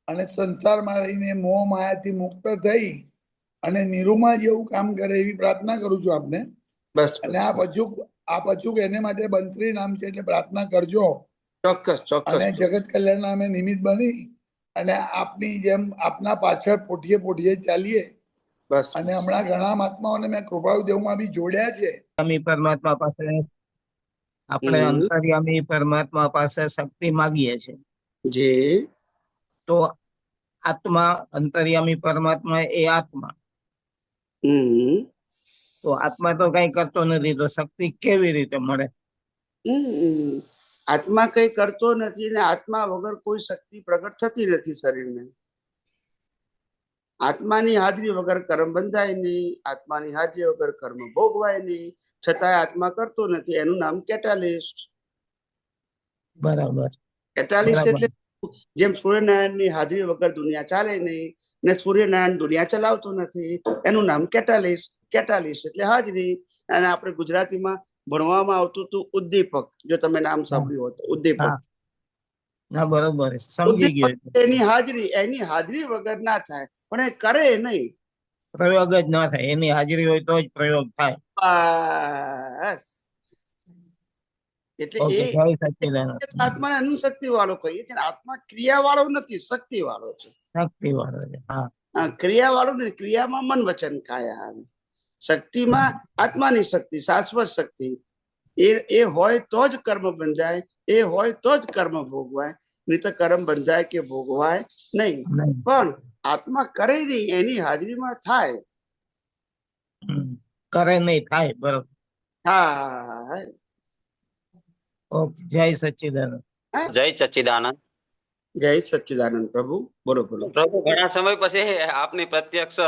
અને સંસારમાં રહીને મોહ માયાથી મુક્ત થઈ અને નિરૂમા જેવું કામ કરે એવી પ્રાર્થના કરું છું આપને. અને આ પછુક એને માટે બંત્રી નામ છે, એટલે પ્રાર્થના કરજો.
ચોક્કસ ચોક્કસ.
અને જગત કલ્યાણ નામે નિમિત્ત બની અને આપની જેમ આપના પાછળ પોઠીએ ચાલીએ. બસ. અને હમણાં ઘણા મહાત્માઓને મેં કૃપાદેવમાં બી જોડ્યા છે.
પરમાત્મા પાસે આપણે અંતર્યામી પરમાત્મા પાસે શક્તિ માંગીએ છીએ.
જી.
તો આત્મા, અંતર્યામી પરમાત્મા એ આત્મા. તો આત્મા તો કઈ કરતો નથી, તો શક્તિ કેવી રીતે મળે?
આત્મા કઈ કરતો નથી ને આત્મા વગર કોઈ શક્તિ પ્રગટ થતી નથી શરીરને. આત્માની હાજરી વગર કર્મ બંધાય નહીં, આત્માની હાજરી વગર કર્મ ભોગવાય નહીં. છતાંય આત્મા કરતો નથી, એનું નામ કેટાલિસ્ટ.
બરાબર.
કેટાલિસ્ટ એટલે જેમ સૂર્યનારાયણની હાજરી વગર દુનિયા ચાલે નહીં ને સૂર્યનારાયણ દુનિયા ચલાવતો નથી, એનું નામ કેટાલિસ્ટ. કેટાલિસ્ટ એટલે હાજરી. અને આપણે ગુજરાતીમાં ભણવામાં આવતું હતું ઉદ્દીપક, જો તમે નામ સાંભળ્યું હોય તો. ઉદ્દીપક.
ના બરોબર, સમજી ગયો.
એની હાજરી વગર ના થાય, પણ એ કરે નહીં.
પ્રયોગ જ ના થાય, એની હાજરી હોય તો જ પ્રયોગ થાય.
બસ. એટલે આત્માને અનુશક્તિ વાળો કહીએ છીએ. આત્મા ક્રિયા વાળો નથી, શક્તિ વાળો છે.
શક્તિ વાળો છે.
હા, ક્રિયા વાળો નથી. ક્રિયામાં મન વચન કાયા આવે. શક્તિમાં આત્માની શક્તિ, શાશ્વત શક્તિ. એ હોય તો જ કર્મ બંધાય, એ હોય તો જ કર્મ ભોગવાય, નહીં તો કર્મ બંધાય કે ભોગવાય નહીં. પણ આત્મા કરે નહીં, એની હાજરીમાં થાય.
કરે નહીં, થાય. બરોબર.
હા.
ઓકે. જય સચ્ચિદાનંદ.
જય સચ્ચિદાનંદ.
જય સચ્ચિદાનંદ. પ્રભુ બોલો બોલો.
પ્રભુ, ઘણા સમય પછી આપની પ્રત્યક્ષ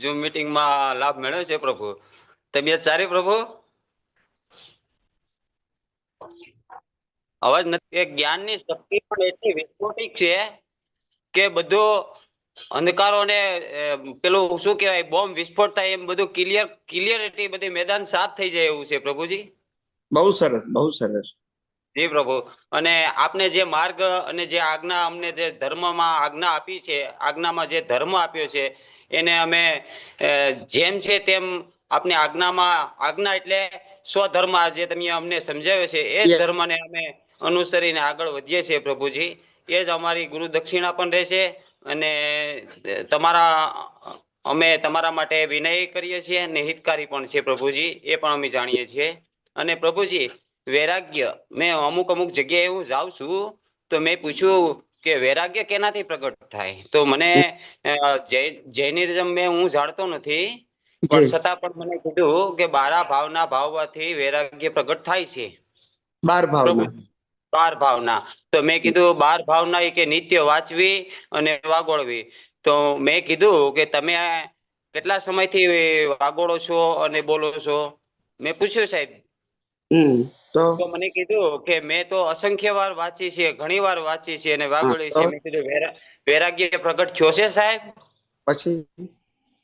ઝૂમ મીટિંગમાં લાભ મળ્યો છે પ્રભુ. તબિયત સારી પ્રભુ? અવાજ નથી. જ્ઞાનની શક્તિ પણ એટલી વિસ્ફોટિક છે કે બધું અંધકારોને પેલું શું કહેવાય બોમ્બ વિસ્ફોટ થાય એમ બધું ક્લિયરિટી બધી મેદાન સાફ થઈ જાય એવું છે પ્રભુજી.
બહુ સરસ, બહુ સરસ.
જી પ્રભુ. અને આપને જે માર્ગ અને જે આજ્ઞા અમને જે ધર્મમાં આજ્ઞા આપી છે, આજ્ઞામાં જે ધર્મ આપ્યો છે એને અમે જેમ છે તેમ આપની આજ્ઞા એટલે સ્વધર્મ જે તમે અમને સમજાવ્યો છે એ જ ધર્મને અમે અનુસરીને આગળ વધીએ છીએ પ્રભુજી. એ જ અમારી ગુરુ દક્ષિણા પણ રહેશે અને અમે તમારા માટે વિનય કરીએ છીએ અને હિતકારી પણ છે પ્રભુજી, એ પણ અમે જાણીએ છીએ. અને પ્રભુજી વૈરાગ્ય મેં અમુક જગ્યાએ હું જાઉં છું તો મેં પૂછ્યું કે વૈરાગ્ય કેનાથી પ્રગટ થાય, તો મને જૈનિઝમ હું જાણતો નથી પણ છતાં પણ મને કીધું કે 12 ભાવના ભાવવાથી વૈરાગ્ય પ્રગટ થાય છે. 12 ભાવના. તો મેં કીધું 12 ભાવના એ કે નિત્ય વાંચવી અને વાગોળવી. તો મેં કીધું કે તમે કેટલા સમયથી વાગોળો છો અને બોલો છો? મેં પૂછ્યું સાહેબ. તો મને કીધું કે મેં તો અસંખ્ય વાર વાંચી છે, ઘણી વાર વાંચી છે અને વાગોળી છે. મેં કીધું વૈરાગ્ય પ્રગટ થયો છે સાહેબ?
પછી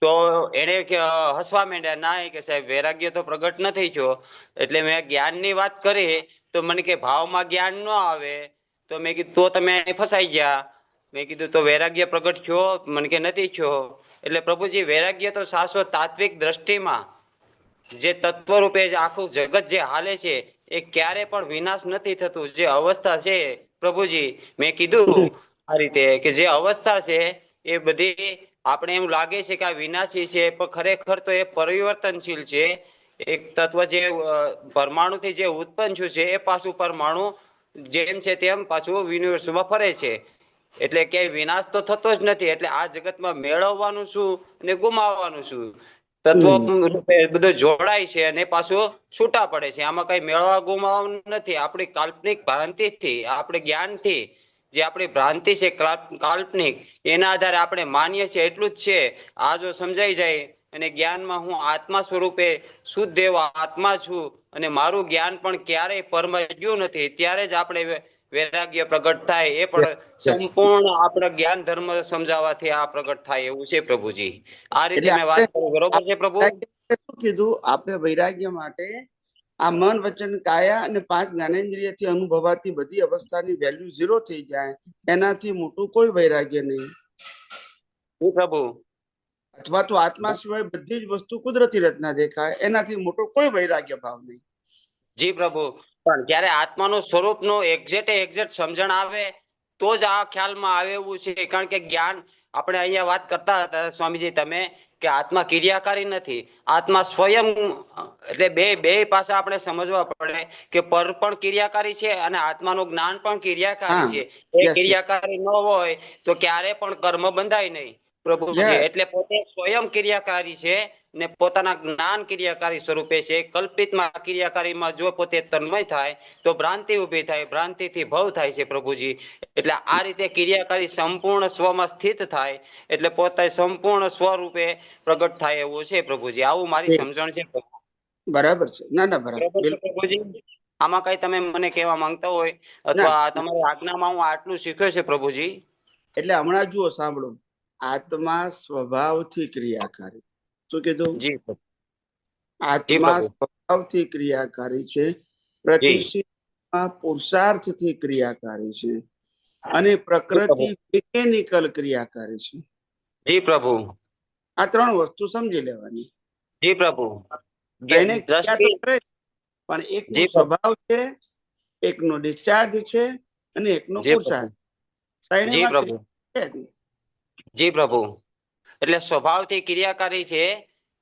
તો એને હસવા માંડ્યા, ના કે સાહેબ વૈરાગ્ય તો પ્રગટ નથી થયો. એટલે મેં જ્ઞાનની વાત કરી તો મને કે ભાવમાં જ્ઞાન ન આવે. તો મેં કીધું તો તમે ફસાઈ ગયા. મેં કીધું તો વૈરાગ્ય પ્રગટ થયો? મને કે નથી થયો. એટલે પ્રભુજી વૈરાગ્ય તો શાશ્વત તાત્વિક દ્રષ્ટિમાં જે તત્વ રૂપે આખું જગત જે હાલે છે એ ક્યારે પણ વિનાશ નથી થતું. જે અવસ્થા છે પ્રભુજી, મેં કીધું આ રીતે કે જે અવસ્થા છે એ બધી આપણે એમ લાગે છે કે આ વિનાશી છે પણ ખરેખર તો એ પરિવર્તનશીલ છે. એક તત્વ જે પરમાણુથી જે ઉત્પન્ન થયું છે એ પાછું પરમાણુ જેમ છે તેમ પાછું યુનિવર્સમાં ફરે છે. એટલે ક્યાંય વિનાશ તો થતો જ નથી. એટલે આ જગતમાં મેળવવાનું શું અને ગુમાવવાનું શું? તત્વ રૂપે બધું જોડાય છે અને પાછું છૂટા પડે છે. આમાં કઈ મેળવા ગુમાવવાનું નથી. આપણી કાલ્પનિક ભ્રાંતિથી, આપણે જ્ઞાનથી જે આપણી ભ્રાંતિ છે કાલ્પનિક, એના આધારે આપણે માનીએ છીએ એટલું જ છે. આ જો સમજાઈ જાય અને જ્ઞાનમાં હું આત્મા સ્વરૂપે શુદ્ધ એવો આત્મા છું અને મારું જ્ઞાન પણ ક્યારેય પરમાઈ ગયું નથી, ત્યારે જ આપણે વૈરાગ્ય પ્રગટ થાય. એ પણ સંપૂર્ણ આપણા જ્ઞાન ધર્મ સમજાવવાથી આ પ્રગટ થાય એવું છે પ્રભુજી. આ રીતે મેં વાત કરી. બરોબર છે પ્રભુ?
શું કીધું આપણે વૈરાગ્ય માટે? આ મન વચન કાયા અને 5 જ્ઞાનેન્દ્રિયથી અનુભવાતી બધી અવસ્થાની વેલ્યુ 0 થઈ જાય, એનાથી મોટું કોઈ વૈરાગ્ય નહીં
પ્રભુ.
અથવા તો આત્મા સિવાય બધી જ વસ્તુ કુદરતી રચના દેખાય, એનાથી મોટો કોઈ વૈરાગ્ય ભાવ નહીં.
જી પ્રભુ. પણ જયારે આત્માનું સ્વરૂપનું એક્ઝેક્ટ સમજણ આવે તો જ આ ખ્યાલમાં આવે એવું છે. કારણ કે જ્ઞાન આપણે અહીંયા વાત કરતા હતા સ્વામીજી તમે કે આત્મા ક્રિયાકારી નથી, આત્મા સ્વયં. એટલે બે પાસા આપણે સમજવા પડે કે પર પણ ક્રિયાકારી છે અને આત્માનું જ્ઞાન પણ ક્રિયાકારી છે. એ ક્રિયાકારી ન હોય તો ક્યારે પણ કર્મ બંધાય નહીં પ્રભુજી. એટલે પોતે સ્વયં ક્રિયાકારી છે ને પોતાના જ્ઞાન ક્રિયાકારી સ્વરૂપે છે. કલ્પિતમાં ક્રિયાકારીમાં જો પોતે તન્મય થાય તો ભ્રાંતિ ઉભી થાય, ભ્રાંતિથી ભવ થાય છે પ્રભુજી. એટલે આ રીતે ક્રિયાકારી સંપૂર્ણ સ્વમાં સ્થિત થાય એટલે પોતે સંપૂર્ણ સ્વરૂપે પ્રગટ થાય એવું છે પ્રભુજી. આવું મારી સમજણ છે.
બરાબર છે. ના ના બરાબર
પ્રભુજી. આમાં કઈ તમે મને કહેવા માંગતા હોય અથવા તમારી આજ્ઞામાં હું આટલું શીખ્યો છે પ્રભુજી?
એટલે હમણાં જુઓ, સાંભળો, આત્મા સ્વભાવથી ક્રિયાકારી. શું કીધું? આત્મા સ્વભાવથી ક્રિયાકારી છે, પ્રતિષ્ઠિતમાં પુરુષાર્થથી ક્રિયાકારી છે અને પ્રકૃતિ મિકેનિકલ ક્રિયાકારી છે.
જી પ્રભુ.
આ 3 વસ્તુ સમજી લેવાની.
જી પ્રભુ.
પણ એકનો સ્વભાવ છે, એકનો ડિસ્ચાર્જ છે અને એકનો પુરુષાર્થ.
જી પ્રભુ. એટલે સ્વભાવથી ક્રિયાકારી છે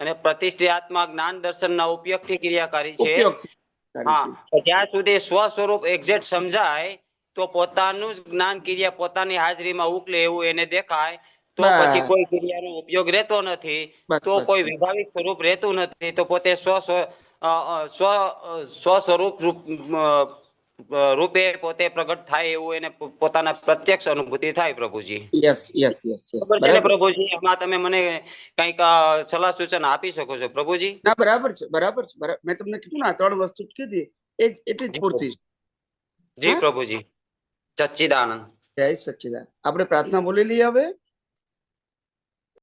અને પ્રતિષ્ઠિતાત્મક જ્ઞાન દર્શનના ઉપયોગથી ક્રિયાકારી છે. હા, જ્યાં સુધી સ્વ સ્વરૂપ એક્ઝેક્ટ સમજાય તો પોતાનું જ જ્ઞાન ક્રિયા પોતાની હાજરીમાં ઉકલે એવું એને દેખાય તો પછી કોઈ ક્રિયાનો ઉપયોગ રહેતો નથી, તો કોઈ વિભાવિક સ્વરૂપ રહેતું નથી, તો પોતે સ્વ સ્વરૂપ રૂપે પોતે પ્રગટ થાય એવું એને પોતાના પ્રત્યક્ષ અનુભૂતિ થાય પ્રભુજી. પ્રભુજી, એમાં તમે મને કઈક સલાહ સૂચન આપી શકો છો પ્રભુજી?
ના, બરાબર છે, બરાબર છે. મેં તમને કીધું ને 3 વસ્તુ કીધી એટલી જ પૂરતી છે.
જી પ્રભુજી. સચ્ચિદાનંદ.
જય સચ્ચિદાનંદ. આપણે પ્રાર્થના બોલી લઈએ હવે.